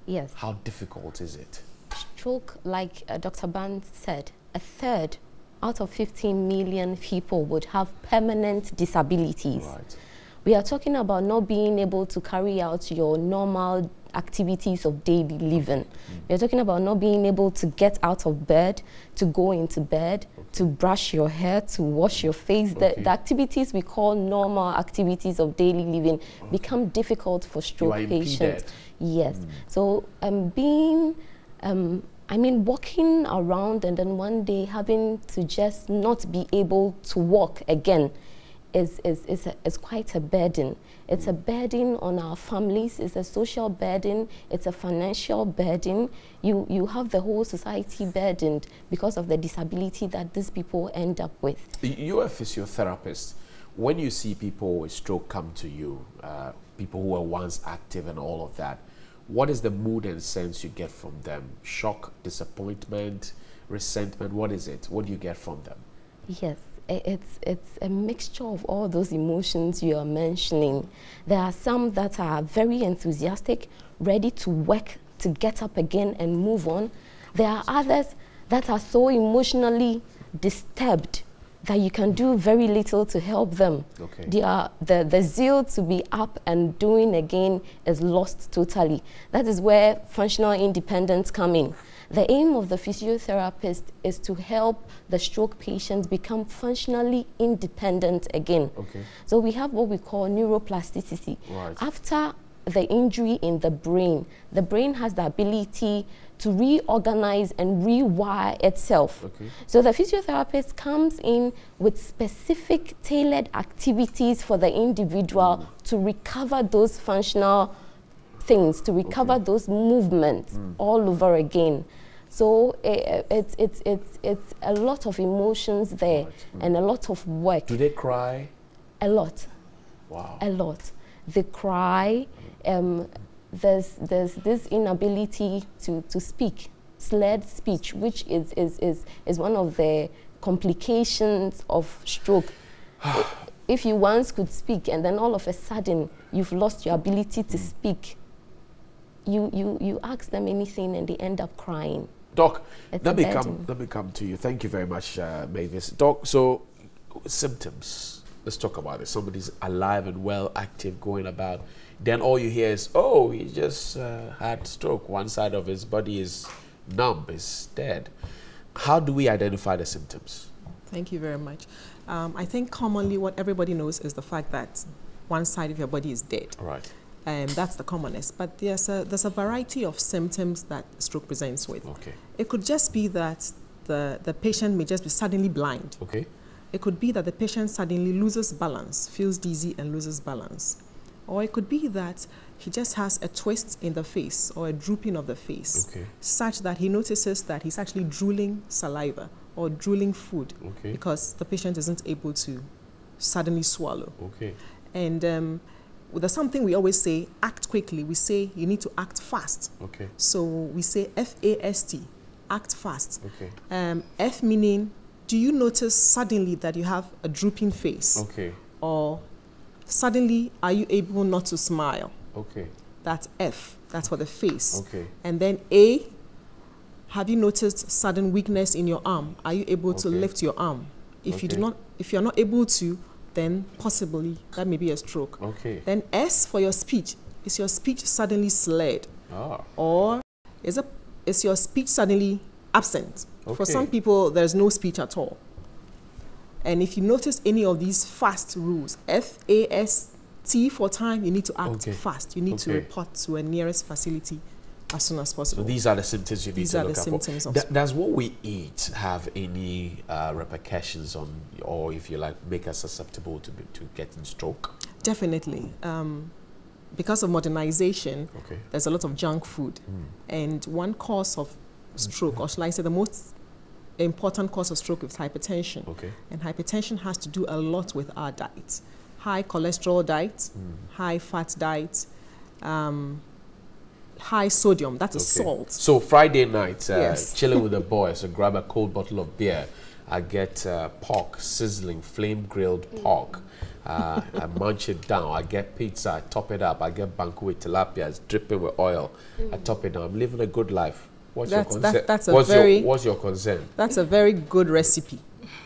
Yes. How difficult is it? Stroke, like Dr. Ban said, a third out of 15 million people would have permanent disabilities. Right. We are talking about not being able to carry out your normal activities of daily living. We are talking about not being able to get out of bed, to go into bed, to brush your hair, to wash your face. The activities we call normal activities of daily living become difficult for stroke patients. Yes. So walking around and then one day having to just not be able to walk again is quite a burden. It's a burden on our families, it's a social burden, it's a financial burden. You have the whole society burdened because of the disability that these people end up with. You're a physiotherapist. When you see people with stroke come to you, people who were once active and all of that, what is the mood and sense you get from them? Shock, disappointment, resentment, what is it? What do you get from them? Yes. It's a mixture of all those emotions you are mentioning. There are some that are very enthusiastic, ready to work, to get up again and move on. There are others that are so emotionally disturbed that you can do very little to help them. The zeal to be up and doing again is lost totally. That is where functional independence comes in. The aim of the physiotherapist is to help the stroke patients become functionally independent again. So we have what we call neuroplasticity. After the injury in the brain has the ability to reorganize and rewire itself. So the physiotherapist comes in with specific tailored activities for the individual to recover those functional things, to recover those movements all over again. So it's a lot of emotions there and a lot of work. Do they cry? A lot. Wow. A lot. They cry. There's this inability to speak, slurred speech, which is one of the complications of stroke. If you once could speak and then all of a sudden you've lost your ability to speak, you ask them anything and they end up crying. Doc, let me come to you. Thank you very much, Mavis. Doc, so symptoms. Let's talk about it. Somebody's alive and well, active, going about. Then all you hear is, oh, he just had stroke. One side of his body is numb, is dead. How do we identify the symptoms? Thank you very much. I think commonly what everybody knows is the fact that one side of your body is dead. Right. That's the commonest. But there's a variety of symptoms that stroke presents with. It could just be that the patient may just be suddenly blind. It could be that the patient suddenly loses balance, feels dizzy and loses balance. Or it could be that he just has a twist in the face or a drooping of the face, such that he notices that he's actually drooling saliva or drooling food Okay. because the patient isn't able to suddenly swallow. Okay. And there's something we always say, act quickly. We say you need to act fast. Okay. So we say FAST, act fast. Okay. F meaning, do you notice suddenly that you have a drooping face? Okay. Or suddenly, are you able not to smile? Okay. That's F. That's for the face. Okay. And then A, have you noticed sudden weakness in your arm? Are you able to Okay. lift your arm? If you do Okay. not, if you are not able to, then possibly that may be a stroke. Okay. Then S for your speech. Is your speech suddenly slurred? Ah. Or is your speech suddenly absent? For Okay. some people, there's no speech at all. And if you notice any of these fast rules, FAST for time, you need to act Okay. fast. You need to Okay. report to a nearest facility as soon as possible. So these are the symptoms you need These to are look the out symptoms for. of Does what we eat have any repercussions on, or if you like, make us susceptible to getting stroke? Definitely. Because of modernization, Okay. there's a lot of junk food. And one cause of stroke, or shall I say the most important cause of stroke, is hypertension. Okay. And hypertension has to do a lot with our diet. High cholesterol diet, high fat diet, high sodium, that is Okay. salt. So Friday night, Yes. chilling with the boys, I grab a cold bottle of beer. I get pork, sizzling, flame-grilled pork. I munch it down. I get pizza. I top it up. I get banku with tilapia. It's dripping with oil. I top it down. I'm living a good life. What's your concern? What's your concern? That's a very good recipe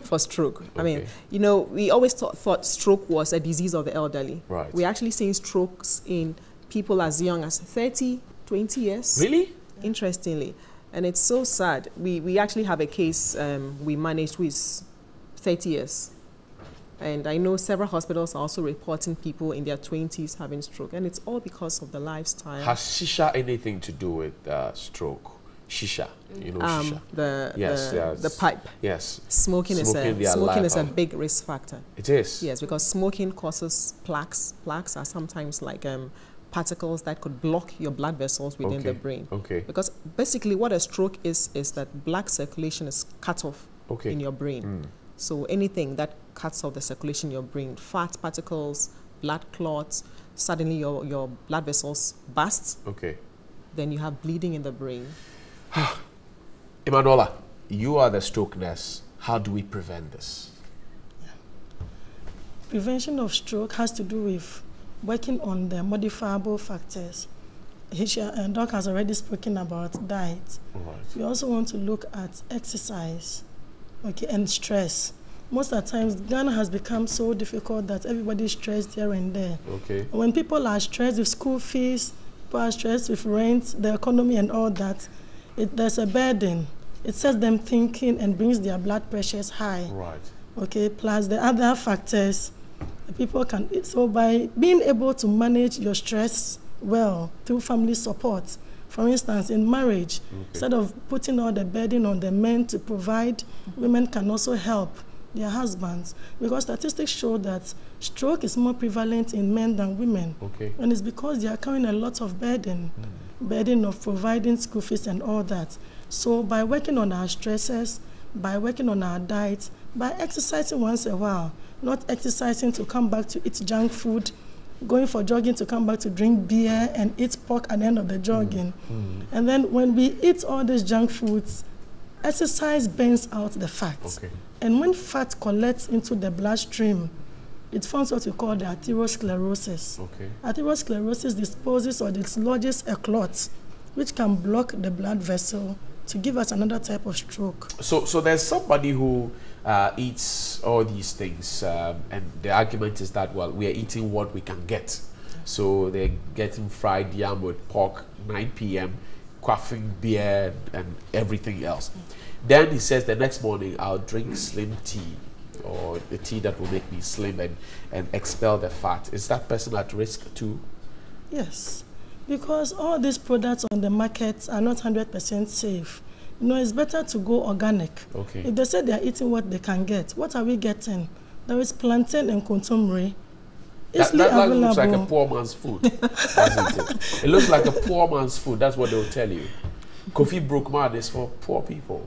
for stroke. I mean, you know, we always thought stroke was a disease of the elderly. Right. We're actually seeing strokes in people as young as 30, 20 years. Really? Interestingly. And it's so sad. We actually have a case we managed with 30 years. And I know several hospitals are also reporting people in their 20s having stroke. And it's all because of the lifestyle. Has shisha anything to do with stroke? Shisha, you know shisha. The pipe. Yes. Smoking is a big risk factor. It is? Yes, because smoking causes plaques. Plaques are sometimes like particles that could block your blood vessels within the brain. Okay. Because basically what a stroke is that blood circulation is cut off in your brain. So anything that cuts off the circulation in your brain, fat particles, blood clots, suddenly your blood vessels burst. Okay. Then you have bleeding in the brain. Emanuela, you are the stroke nurse. How do we prevent this? Prevention of stroke has to do with working on the modifiable factors. Doc has already spoken about diet. Right. We also want to look at exercise, and stress. Most of the times, Ghana has become so difficult that everybody is stressed here and there. Okay. When people are stressed with school fees, people are stressed with rent, the economy and all that, there's a burden. It sets them thinking and brings their blood pressures high. Right. Okay, plus the other factors, people can, so by being able to manage your stress well through family support, for instance, in marriage, instead of putting all the burden on the men to provide, women can also help their husbands, because statistics show that stroke is more prevalent in men than women. Okay. And it's because they are carrying a lot of burden of providing school fees and all that. So by working on our stresses, by working on our diet, by exercising once in a while, not exercising to come back to eat junk food, going for jogging to come back to drink beer and eat pork at the end of the jogging. And then when we eat all these junk foods, exercise burns out the fat. And when fat collects into the bloodstream, it forms what we call the atherosclerosis. Atherosclerosis disposes or dislodges a clot, which can block the blood vessel to give us another type of stroke. So there's somebody who eats all these things, and the argument is that, well, we are eating what we can get. So they're getting fried yam with pork, 9 p.m., quaffing beer and everything else. Then he says the next morning, I'll drink slim tea, or the tea that will make me slim and expel the fat. Is that person at risk too? Yes, because all these products on the market are not 100% safe. You know, it's better to go organic. If they say they are eating what they can get, what are we getting? There is plantain and kontomire. That looks like a poor man's food, doesn't it? It looks like a poor man's food. That's what they'll tell you. Coffee broke man is for poor people.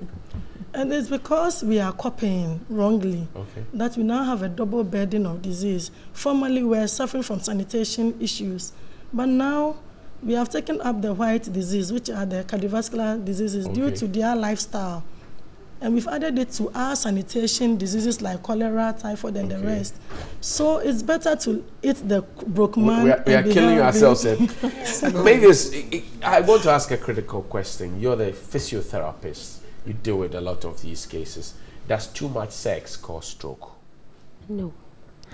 And it's because we are copying wrongly that we now have a double burden of disease. Formerly, we were suffering from sanitation issues, but now we have taken up the white disease, which are the cardiovascular diseases, due to their lifestyle. And we've added it to our sanitation diseases like cholera, typhoid, and the rest. So it's better to eat the broke man. We are killing ourselves. Mavis, I want to ask a critical question. You're the physiotherapist. You deal with a lot of these cases. Does too much sex cause stroke? No.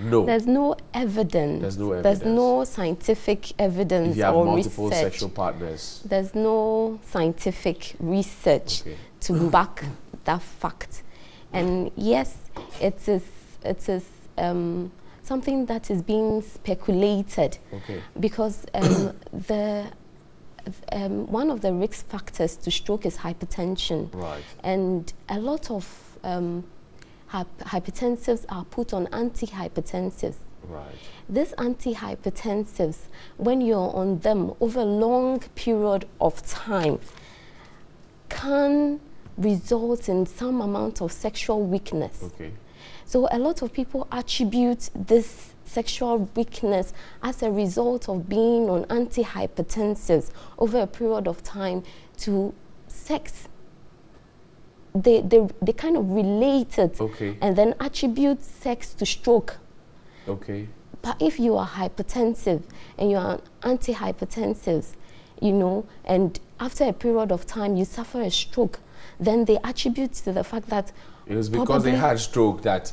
No. There's no evidence. There's no evidence. There's no scientific evidence if you have or multiple research. sexual partners. There's no scientific research to back that fact. And yes, it is something that is being speculated because one of the risk factors to stroke is hypertension. Right. And a lot of hypertensives are put on antihypertensives. Right. These antihypertensives, when you're on them over a long period of time, can result in some amount of sexual weakness. So a lot of people attribute this sexual weakness as a result of being on antihypertensives over a period of time to sex. They kind of relate it and then attribute sex to stroke. But if you are hypertensive and you are on antihypertensives, you know, and after a period of time you suffer a stroke, then they attribute to the fact that it was because they had stroke that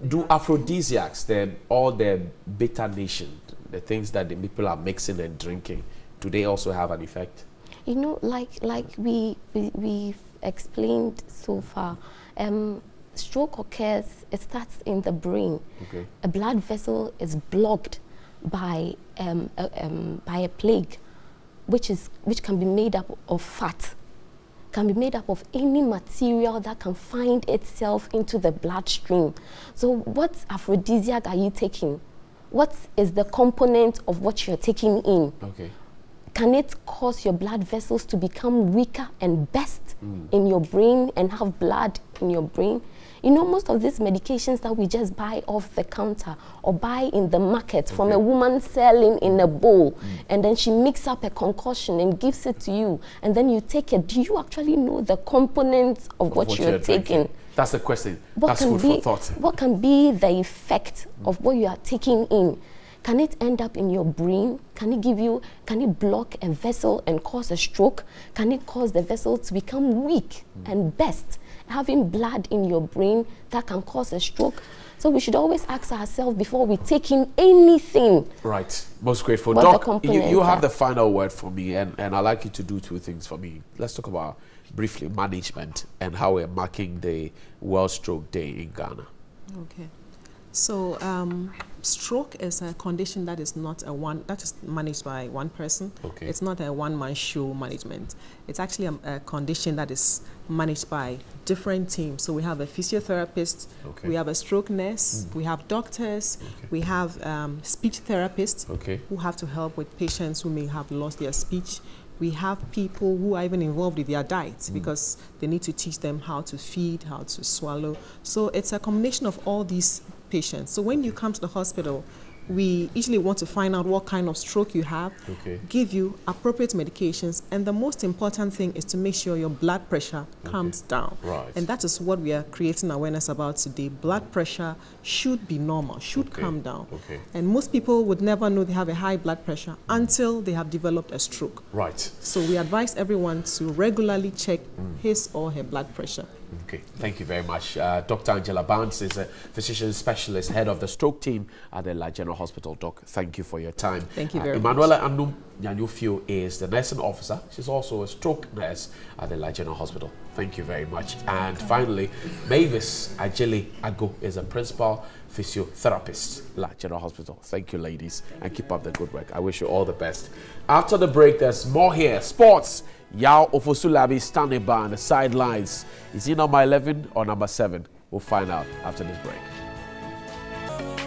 do aphrodisiacs, all the bitter nation, the things that the people are mixing and drinking, do they also have an effect? You know, like we've explained so far, stroke occurs, it starts in the brain. A blood vessel is blocked by a plague, which can be made up of fat, can be made up of any material that can find itself into the bloodstream. So what aphrodisiac are you taking? What is the component of what you're taking in? Can it cause your blood vessels to become weaker and burst in your brain and have blood in your brain? You know, most of these medications that we just buy off the counter or buy in the market from a woman selling in a bowl, and then she mixes up a concoction and gives it to you, and then you take it. Do you actually know the components of what you're taking? That's the question. That's food for thought. What can be the effect of what you are taking in? Can it end up in your brain? Can it block a vessel and cause a stroke? Can it cause the vessel to become weak and burst? Having blood in your brain that can cause a stroke. So we should always ask ourselves before we take in anything. Right. Most grateful. Doc, you have the final word for me, and I'd like you to do two things for me. Let's talk about briefly management and how we're marking the World Stroke Day in Ghana. Okay. So stroke is a condition that is that is managed by one person. It's not a one-man show management. It's actually a condition that is managed by different teams. So we have a physiotherapist, we have a stroke nurse, we have doctors, we have speech therapists who have to help with patients who may have lost their speech. We have people who are even involved with their diet because they need to teach them how to feed, how to swallow. So it's a combination of all these patients. So when you come to the hospital, we usually want to find out what kind of stroke you have, give you appropriate medications, and the most important thing is to make sure your blood pressure comes down. And that is what we are creating awareness about today. Blood pressure should be normal, should come down. And most people would never know they have a high blood pressure until they have developed a stroke. So we advise everyone to regularly check his or her blood pressure. Okay, thank you very much. Dr. Angela Barnes is a physician specialist, head of the stroke team at the La General Hospital. Doc, thank you for your time. Thank you very Emanuela much. Anum Nyanyufio is the nursing officer. She's also a stroke nurse at the La General Hospital. Thank you very much. And finally, Mavis Ajeli Ago is a principal physiotherapist, La General Hospital. Thank you, ladies, and keep up the good work. I wish you all the best. After the break, there's more here. Sports. Yao Ofosulabi standing by on the sidelines. Is he number 11 or number 7? We'll find out after this break.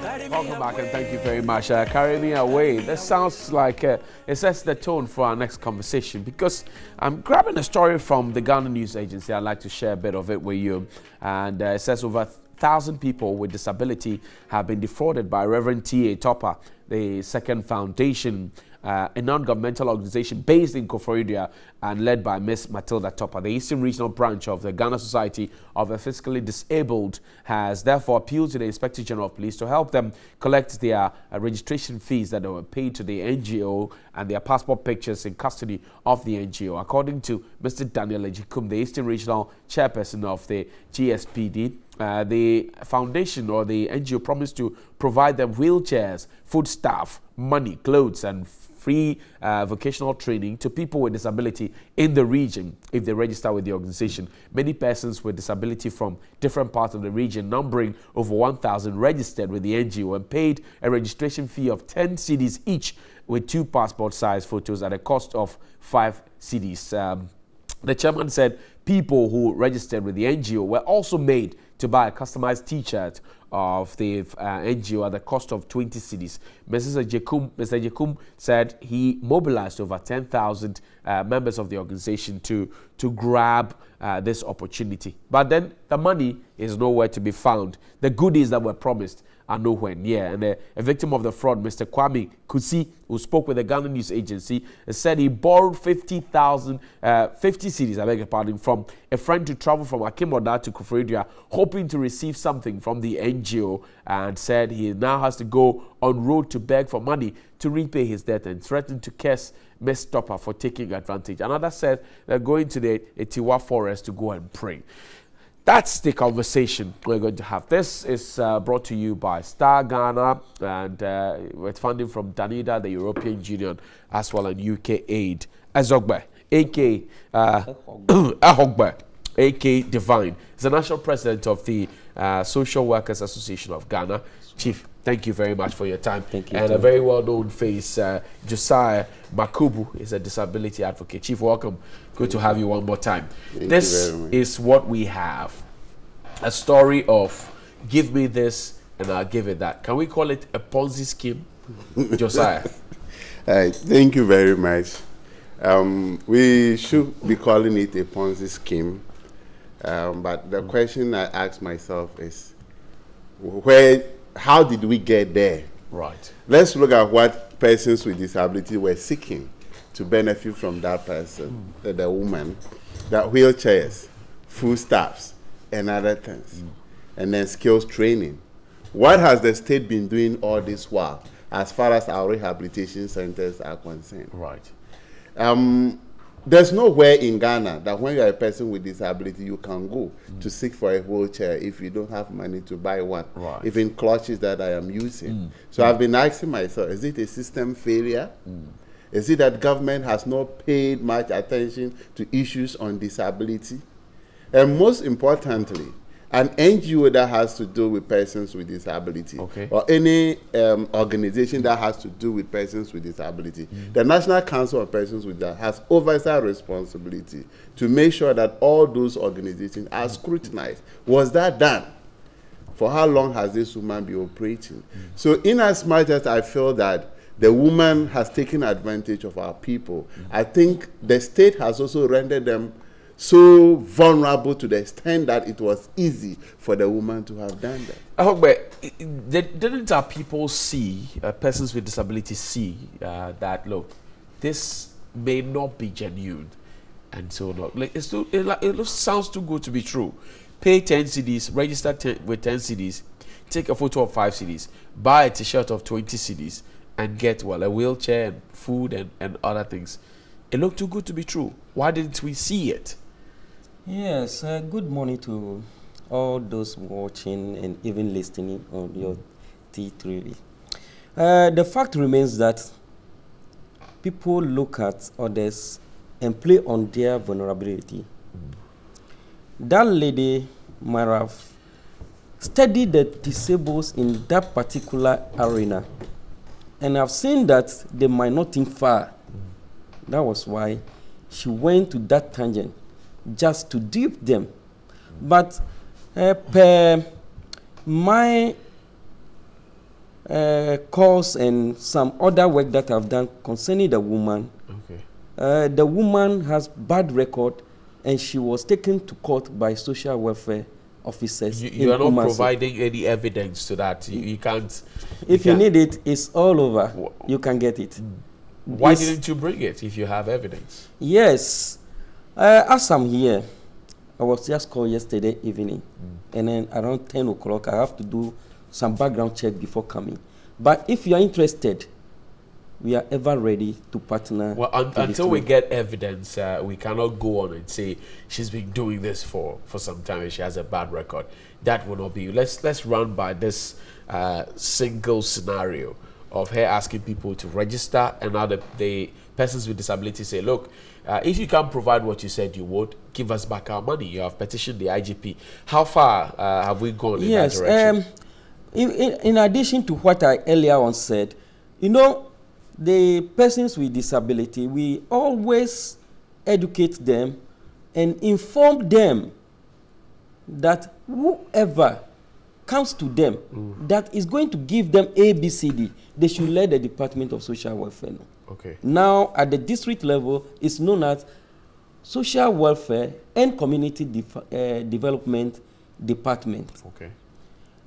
Welcome back and thank you very much. Carry me away. This sounds like it sets the tone for our next conversation, because I'm grabbing a story from the Ghana News Agency. I'd like to share a bit of it with you. And it says over 1,000 people with disability have been defrauded by Reverend T.A. Topper, the Second Foundation, a non-governmental organization based in Koforidua and led by Miss Matilda Topper. The Eastern Regional Branch of the Ghana Society of the Physically Disabled has therefore appealed to the Inspector General of Police to help them collect their registration fees that were paid to the NGO and their passport pictures in custody of the NGO. According to Mr. Daniel Ejikum, the Eastern Regional Chairperson of the GSPD, the foundation or the NGO promised to provide them wheelchairs, food staff, money, clothes, and free vocational training to people with disability in the region if they register with the organization. Many persons with disability from different parts of the region, numbering over 1,000, registered with the NGO and paid a registration fee of 10 cedis each with 2 passport-sized photos at a cost of 5 cedis. The chairman said people who registered with the NGO were also made to buy a customized t-shirt of the NGO at the cost of 20 cedis. Mr. Jekum said he mobilized over 10,000 members of the organization to grab this opportunity. But then the money is nowhere to be found. The goodies that were promised are nowhere near. And a victim of the fraud, Mr. Kwame Kusi, who spoke with the Ghana News Agency, said he borrowed 50 cedis, I beg your pardon, from a friend to travel from Akimoda to Koforidua, hoping to receive something from the NGO, and said he now has to go on road to beg for money to repay his debt, and threatened to curse Ms. Topper for taking advantage. Another said they're going to the Etiwa forest to go and pray. That's the conversation we're going to have. This is brought to you by Star Ghana and with funding from Danida, the European Union, as well as UK Aid. Azogbe, a.k. Ahogbe, a.k. Divine, is the national president of the Social Workers Association of Ghana. Chief, thank you very much for your time. Thank you. And a very well-known face, Josiah Makubu, is a disability advocate. Chief, welcome. Good to have you one more time. This is what we have. A story of give me this and I'll give it that. Can we call it a Ponzi scheme? Josiah. Thank you very much. We should be calling it a Ponzi scheme. But the question I ask myself is, how did we get there? Right. Let's look at what persons with disability were seeking to benefit from that person, the woman, that wheelchairs, food staffs, and other things, and then skills training. What has the state been doing all this while as far as our rehabilitation centers are concerned? Right. There's nowhere in Ghana that when you're a person with disability, you can go to seek for a wheelchair if you don't have money to buy one, even clutches that I am using. So I've been asking myself, is it a system failure? Is it that government has not paid much attention to issues on disability? And most importantly, an NGO that has to do with persons with disability, or any organization that has to do with persons with disability, the National Council of Persons with Disability has oversight responsibility to make sure that all those organizations are scrutinized. Was that done? For how long has this woman been operating? So in as much as I feel that the woman has taken advantage of our people, I think the state has also rendered them so vulnerable to the extent that it was easy for the woman to have done that. Oh, but didn't our people see, persons with disabilities see that, look, this may not be genuine, and so on. Like, it sounds too good to be true. Pay 10 cedis, register with 10 cedis, take a photo of 5 cedis, buy a t-shirt of 20 cedis, and get, well, a wheelchair and food and other things. It looked too good to be true. Why didn't we see it? Yes, good morning to all those watching and even listening on your T3. The fact remains that people look at others and play on their vulnerability. That lady might have studied the disabled in that particular arena, and I've seen that they might not think far. That was why she went to that tangent, just to dupe them. But per my calls and some other work that I've done concerning the woman. Okay. The woman has bad record, and she was taken to court by social welfare officers. You are not providing any evidence to that. You can't. If you need it, it's all over. You can get it. Why didn't you bring it if you have evidence? Yes. As I'm here, I was just called yesterday evening, and then around 10 o'clock, I have to do some background check before coming. But if you are interested, we are ever ready to partner. Well, until we get evidence, we cannot go on and say she's been doing this for some time and she has a bad record. That will not be. Let's run by this single scenario of her asking people to register, and now the persons with disabilities say, look, if you can't provide what you said you would, give us back our money. You have petitioned the IGP. How far have we gone in that direction? In addition to what I earlier on said, you know, the persons with disability, we always educate them and inform them that whoever comes to them that is going to give them ABCD, they should let the Department of Social Welfare know. Okay. Now, at the district level, it's known as Social Welfare and Community Development Department. Okay.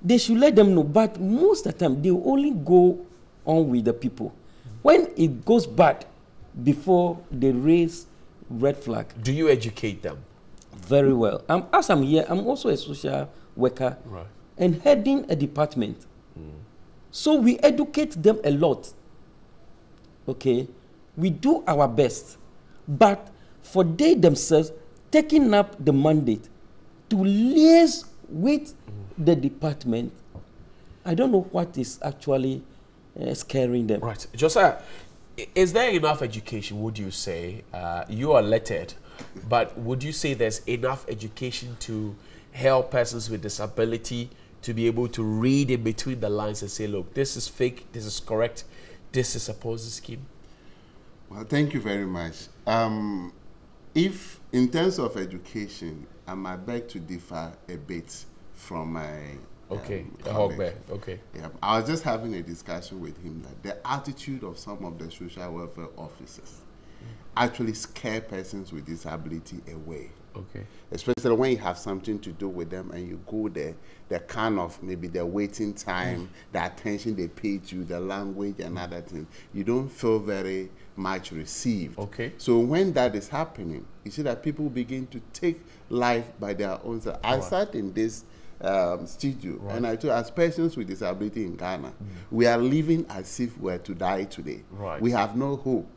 They should let them know, but most of the time, they only go on with the people. When it goes bad, before they raise red flag. Do you educate them? Very well. As I'm here, I'm also a social worker, right, and heading a department. So we educate them a lot. Okay? We do our best. But for they themselves, taking up the mandate to liaise with the department, I don't know what is actually scaring them. Right. Josiah, is there enough education, would you say? You are lettered, but would you say there's enough education to help persons with disability to be able to read in between the lines and say, look, this is fake, this is correct, this is a Ponzi scheme? Well, thank you very much. If, in terms of education, I might beg to differ a bit from my okay. Yeah, I was just having a discussion with him that the attitude of some of the social welfare officers actually scare persons with disability away. Okay. Especially when you have something to do with them and you go there, the kind of maybe the waiting time, the attention they pay to you, the language and other things, you don't feel very much received. Okay. So when that is happening, you see that people begin to take life by their own self. I sat in this studio, and I told, as persons with disability in Ghana, we are living as if we were to die today. Right. We have no hope.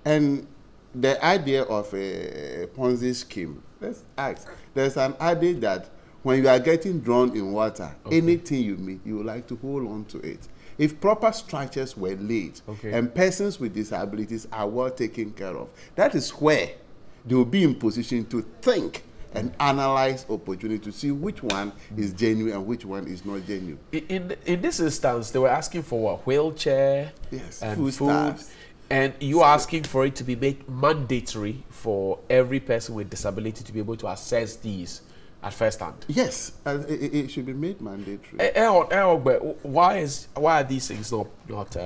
And the idea of a Ponzi scheme, let's ask, there's an idea that when you are getting drawn in water, anything you meet, you would like to hold on to it. If proper structures were laid and persons with disabilities are well taken care of, that is where they will be in position to think and analyze opportunity to see which one is genuine and which one is not genuine. In this instance, they were asking for what? Wheelchair, yes, and food, and you are asking for it to be made mandatory for every person with disability to be able to access these at first hand. Yes, it should be made mandatory. Why are these things not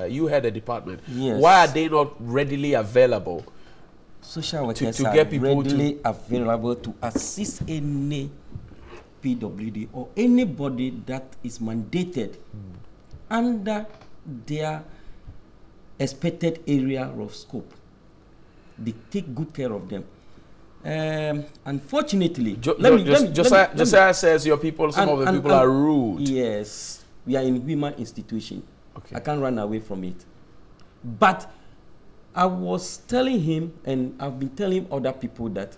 you head a department? Yes. Why are they not readily available? Social workers to are get people readily available to assist any PWD or anybody that is mandated under their expected area of scope. They take good care of them. Unfortunately, Josiah says your people, some of the people are rude. Yes, we are in women institution. Okay. I can't run away from it. But I was telling him, and I've been telling other people, that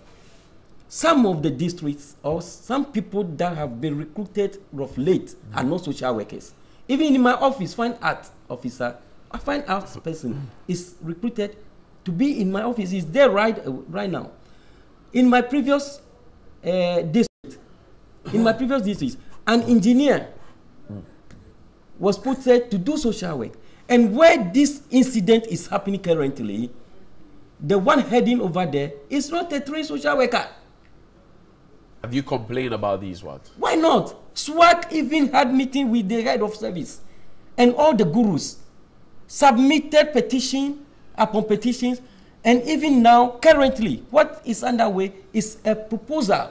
some of the districts or some people that have been recruited of late are not social workers. Even in my office, fine art officer, a fine arts person is recruited to be in my office. He's there right now. In my previous district, an engineer was put there to do social work. And where this incident is happening currently, the one heading over there is not a trained social worker. Have you complained about these ones? Why not? SWAC even had meeting with the head of service. and all the gurus submitted petition upon petitions, and even now, currently, what is underway is a proposal,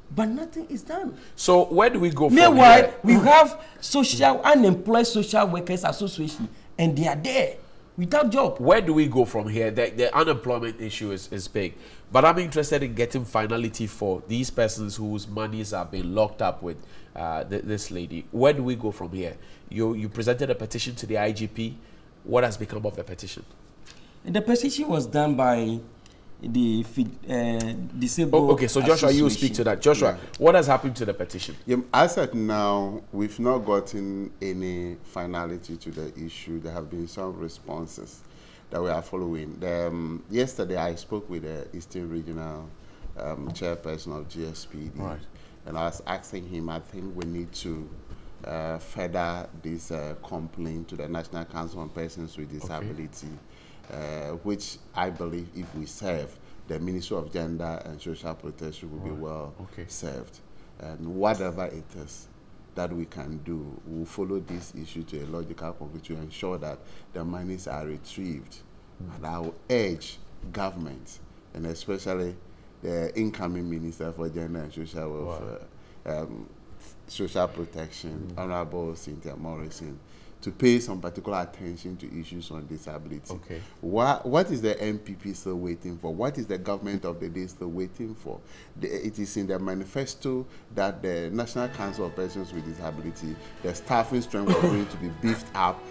but nothing is done. So where do we go from Meanwhile, here? we have unemployed social workers association, and they are there without job. Where do we go from here? The unemployment issue is big, but I'm interested in getting finality for these persons whose monies are being locked up with this lady. Where do we go from here? You presented a petition to the IGP. What has become of the petition? The petition was done by the disabled. Okay, so Joshua, you speak to that. Joshua, what has happened to the petition? Yeah, as at now, we've not gotten any finality to the issue. There have been some responses that we are following. Yesterday, I spoke with the Eastern Regional chairperson of GSPD, right, and I was asking him, I think we need to further this complaint to the National Council on Persons with Disability, which I believe if we serve, the Ministry of Gender and Social Protection will be well served. And whatever it is that we can do, we'll follow this issue to a logical conclusion to ensure that the monies are retrieved. And I will urge government, and especially the incoming Minister for Gender and Social Welfare, Social Protection, Honorable Cynthia Morrison, to pay some particular attention to issues on disability. Okay. What is the MPP still waiting for? What is the government of the day still waiting for? It is in the manifesto that the National Council of Persons with Disability, the staffing strength was going to be beefed up,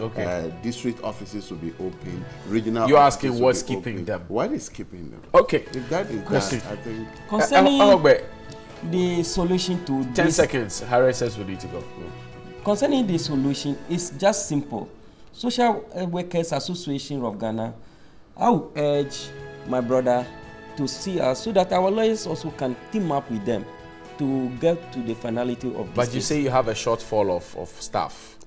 district offices will be open, regional You're offices asking what's keeping them? What is keeping them? Okay. If that is done, I think... Concerning the solution to 10 this, seconds. Harry says we need to go. Concerning the solution, it's just simple. Social Workers Association of Ghana, I will urge my brother to see us so that our lawyers also can team up with them to get to the finality of this. But you say you have a shortfall of staff.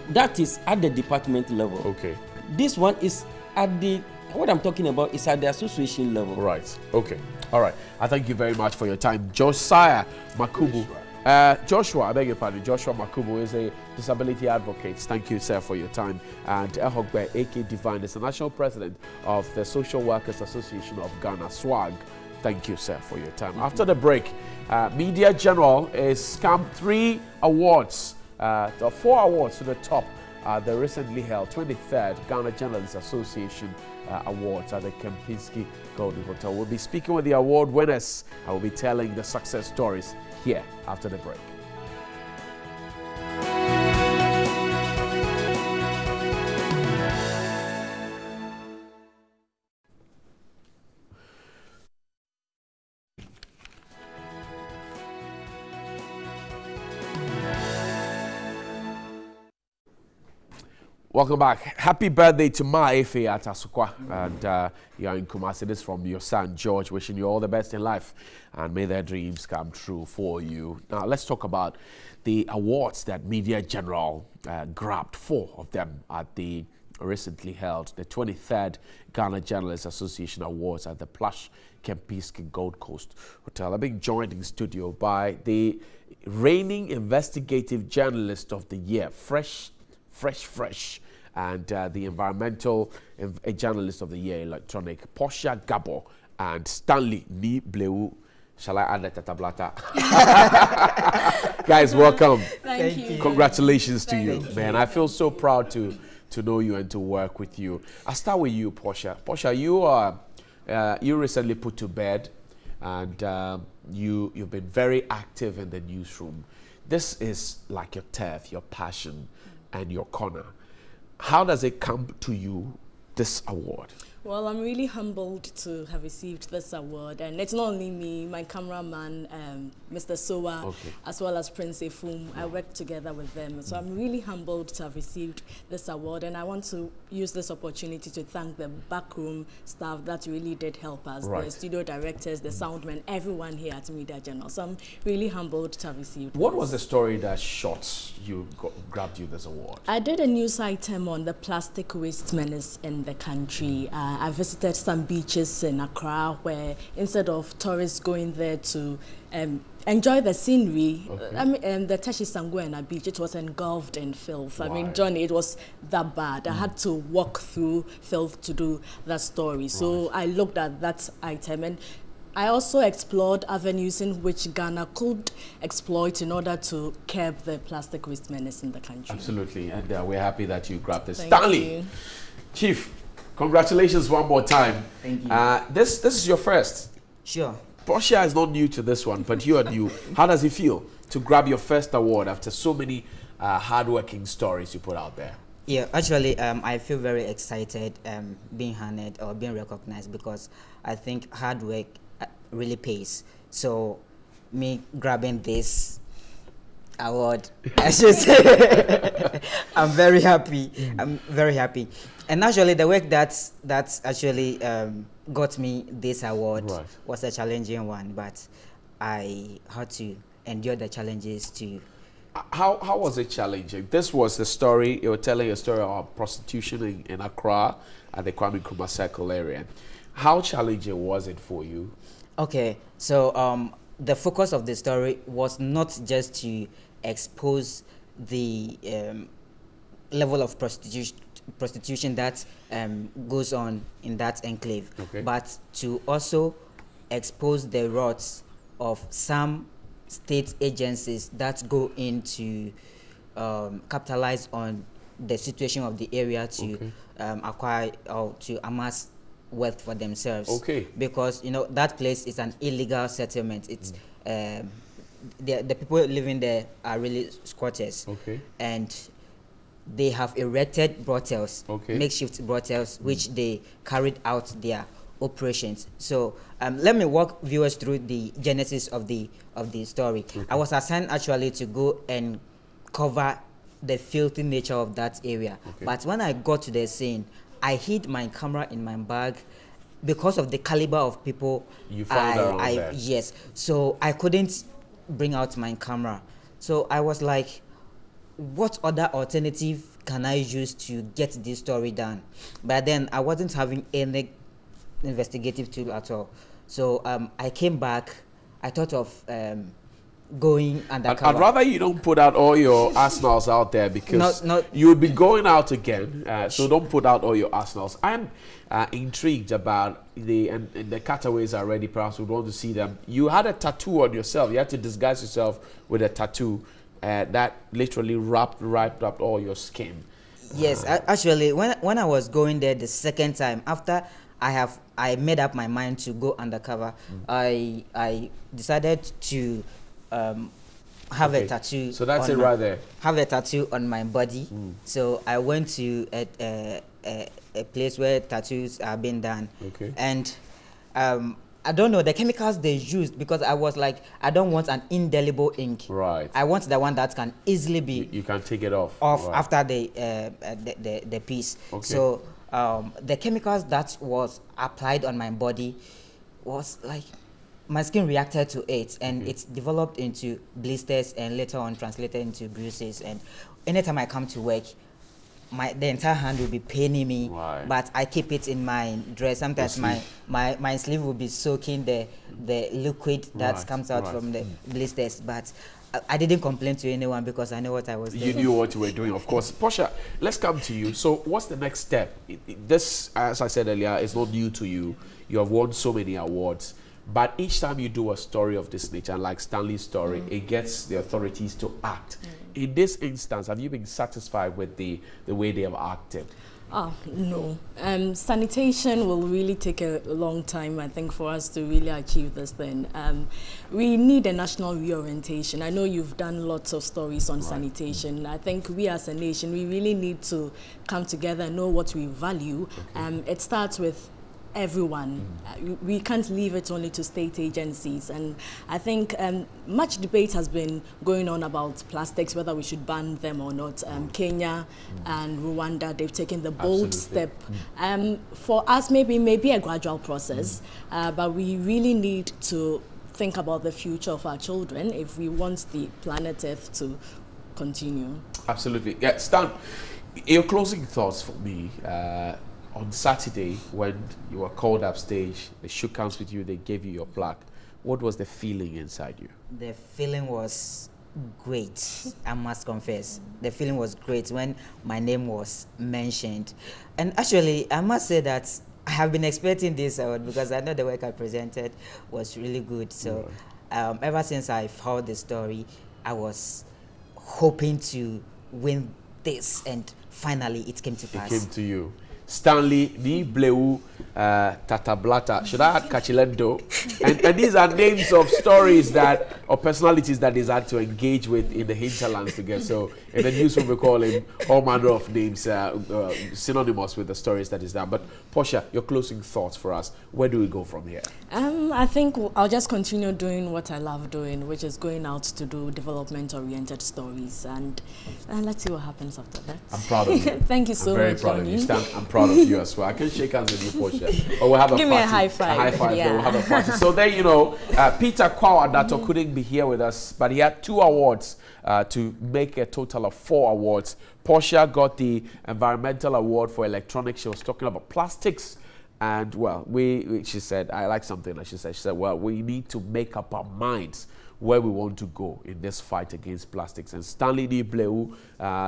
That is at the department level. Okay. This one is at the, what I'm talking about is at the association level. Right. Okay. All right. I thank you very much for your time. Josiah Makubu. Joshua, I beg your pardon. Joshua Makubu is a disability advocate. Thank you, sir, for your time. And Ehogbe A.K. Divine is the national president of the Social Workers Association of Ghana, SWAG. Thank you, sir, for your time. After the break, Media General is camped 3 awards, 4 awards to the top. The recently held 23rd Ghana Journalists Association Awards at the Kempinski Golden Hotel. We'll be speaking with the award winners. I will be telling the success stories here after the break. Welcome back. Happy birthday to Ma Efe at Asukwa. And you're in Kumasi. This is from your son, George, wishing you all the best in life. And may their dreams come true for you. Now, let's talk about the awards that Media General grabbed, 4 of them at the recently held, the 23rd Ghana Journalists Association Awards at the plush Kempinski Gold Coast Hotel. I'm being joined in studio by the reigning investigative journalist of the year, Fresh, and the environmental journalist of the year, electronic, Portia Gabo, and Stanley Ni Bleu. Shall I add that Tablata? Guys, welcome. Thank you. Congratulations to you, man. I feel so proud to know you and to work with you. I'll start with you, Portia. Portia, you recently put to bed, and you've been very active in the newsroom. This is like your turf, your passion, and your corner. How does it come to you, this award? Well, I'm really humbled to have received this award, and it's not only me, my cameraman, Mr. Sowa, as well as Prince Efum. I worked together with them, so I'm really humbled to have received this award, and I want to use this opportunity to thank the backroom staff that really did help us, the studio directors, the soundmen, everyone here at Media General. So I'm really humbled to have received What this. was the story that grabbed you this award? I did a news item on the plastic waste menace in the country. I visited some beaches in Accra where instead of tourists going there to enjoy the scenery. I mean, the Tashisanguena beach, it was engulfed in filth. I mean, Johnny, it was that bad. I had to walk through filth to do that story. So I looked at that item, and I also explored avenues in which Ghana could exploit in order to curb the plastic waste menace in the country. Absolutely, and we're happy that you grabbed this. Thank Stanley, you. Chief, congratulations one more time. Thank you. This is your first. Sure. Portia is not new to this one, but you are new. How does it feel to grab your first award after so many hard-working stories you put out there? Yeah, actually, I feel very excited being honored or being recognized, because I think hard work really pays. So me grabbing this award, I should say, I'm very happy. I'm very happy. And actually, the work that's actually got me this award was a challenging one, but I had to endure the challenges to. How was it challenging? This was the story, you were telling a story about prostitution in Accra at the Kwame Nkrumah Circle area. How challenging was it for you? Okay, so the focus of the story was not just to expose the level of prostitution that goes on in that enclave, but to also expose the roots of some state agencies that go in to capitalize on the situation of the area to acquire or to amass wealth for themselves. Because you know that place is an illegal settlement. It's the people living there are really squatters, and they have erected brothels, makeshift brothels, which they carried out their operations. So let me walk viewers through the genesis of the story. I was assigned actually to go and cover the filthy nature of that area. But when I got to the scene, I hid my camera in my bag because of the caliber of people you found around there. Yes, so I couldn't bring out my camera. So I was like, what other alternative can I use to get this story done? But then I wasn't having any investigative tool at all. So I came back. I thought of going undercover. I'd rather you don't put out all your arsenals out there, because you would be going out again. So don't put out all your arsenals. I'm intrigued about the cutaways are ready. Perhaps we want to see them. You had a tattoo on yourself. You had to disguise yourself with a tattoo that literally wrapped up all your skin. Yes, actually, when I was going there the second time, after I made up my mind to go undercover, I decided to have a tattoo. So that's it right there. Have a tattoo on my body. So I went to a place where tattoos are being done. And I don't know the chemicals they used, because I was like, I don't want an indelible ink. I want the one that can easily be. You can take it off. After the piece. So the chemicals that was applied on my body was like, my skin reacted to it, and it's developed into blisters and later on translated into bruises. And anytime I come to work, the entire hand will be paining me, but I keep it in my dress. Sometimes my sleeve will be soaking the liquid that comes out from the blisters, but I didn't complain to anyone because I know what I was doing. You knew what you were doing, of course. Portia, let's come to you. So what's the next step? This, as I said earlier, is not new to you. You have won so many awards. But each time you do a story of this nature, like Stanley's story, it gets the authorities to act. In this instance, have you been satisfied with the way they have acted? No. Sanitation will really take a long time, I think, for us to really achieve this thing. We need a national reorientation. I know you've done lots of stories on sanitation. I think we as a nation, we really need to come together and know what we value. It starts with everyone. We can't leave it only to state agencies, and I think much debate has been going on about plastics, whether we should ban them or not. Kenya and Rwanda, they've taken the bold step. For us, maybe a gradual process, but we really need to think about the future of our children if we want the planet Earth to continue. Absolutely. Yeah, Stan, your closing thoughts for me. On Saturday, when you were called upstage, they shook hands with you, they gave you your plaque. what was the feeling inside you? The feeling was great, I must confess. The feeling was great when my name was mentioned. And actually, I must say that I have been expecting this award because I know the work I presented was really good. So ever since I heard the story, I was hoping to win this, and finally it came to pass. It came to you. Stanley, Ni Bleu, Tatablata. Should I add Kachilendo? And these are names of stories that, or personalities that is had to engage with in the hinterlands together. So in the newsroom we call him all manner of names, synonymous with the stories that is done. But Portia, your closing thoughts for us. Where do we go from here? I think I'll just continue doing what I love doing, which is going out to do development-oriented stories, and let's see what happens after that. I'm proud of you. Thank you so much. Very proud of you, Stan. I'm proud of you as well. I can shake hands with you, Portia. Or we'll have a Give party. me a high five. A high five. Yeah. We'll have a party. So there, you know, Peter Kwawadato couldn't be here with us, but he had 2 awards to make a total of 4 awards. Portia got the environmental award for electronics. She was talking about plastics. And, well, she said, I like something that she said. She said, well, we need to make up our minds where we want to go in this fight against plastics. And Stanley D. Bleu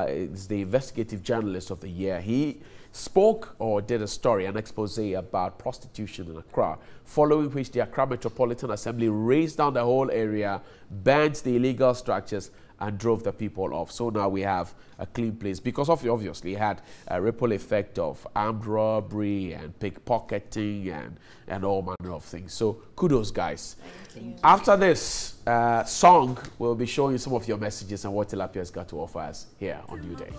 is the investigative journalist of the year. He spoke or did a story, an expose about prostitution in Accra, following which the Accra Metropolitan Assembly razed down the whole area, banned the illegal structures, and drove the people off. So now we have a clean place, because obviously it had a ripple effect of armed robbery and pickpocketing and all manner of things. So kudos, guys. After this song, we'll be showing you some of your messages and what Tilapia has got to offer us here on Newday.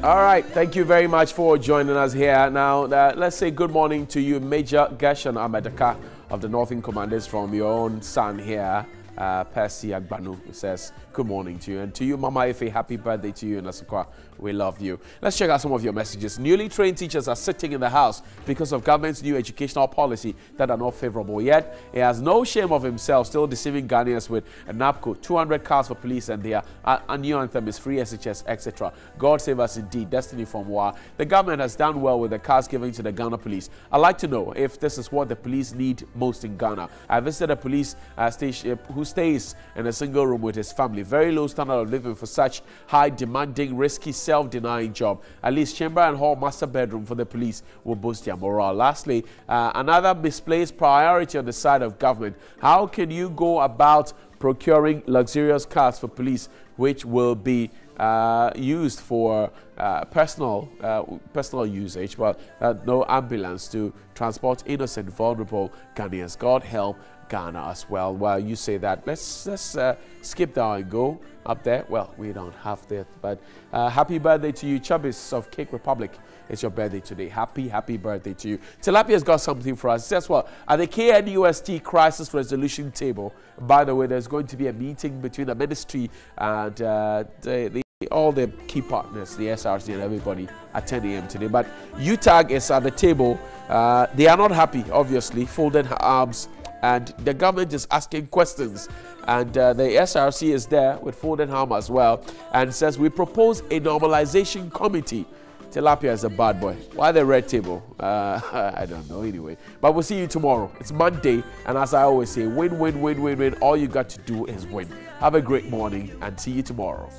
All right, thank you very much for joining us here. Now, let's say good morning to you, Major Gershon Ahmedaka of the Northern Commanders, from your own son here, Percy Agbanu, who says good morning to you. And to you, Mama Ife, happy birthday to you in Asukwa. We love you. Let's check out some of your messages. Newly trained teachers are sitting in the house because of government's new educational policy that are not favorable. Yet, he has no shame of himself, still deceiving Ghanaians with a NAPCO, 200 cars for police, and their new anthem is free SHS, etc. God save us indeed. Destiny from war. The government has done well with the cars given to the Ghana police. I'd like to know if this is what the police need most in Ghana. I visited a police station who stays in a single room with his family. Very low standard of living for such high, demanding, risky, self-denying job. At least chamber and hall master bedroom for the police will boost their morale. Lastly, another misplaced priority on the side of government. How can you go about procuring luxurious cars for police which will be used for personal usage, but no ambulance to transport innocent, vulnerable Ghanaians? God help Ghana as well. Well, you say that. Let's skip down and go up there. Well, we don't have that, but happy birthday to you, Chubbis of Cake Republic. It's your birthday today. Happy birthday to you. Tilapia's got something for us. It says, well, at the KNUST crisis resolution table, by the way, there's going to be a meeting between the ministry and all the key partners, the SRC and everybody, at 10 a.m. today. But UTAG is at the table. They are not happy, obviously, folded arms, and the government is asking questions. And the SRC is there with folded arm as well, and says, we propose a normalization committee. Tilapia is a bad boy. Why the red table? I don't know anyway. But we'll see you tomorrow. It's Monday, and as I always say, win, win, win, win, win. All you got to do is win. Have a great morning, and see you tomorrow.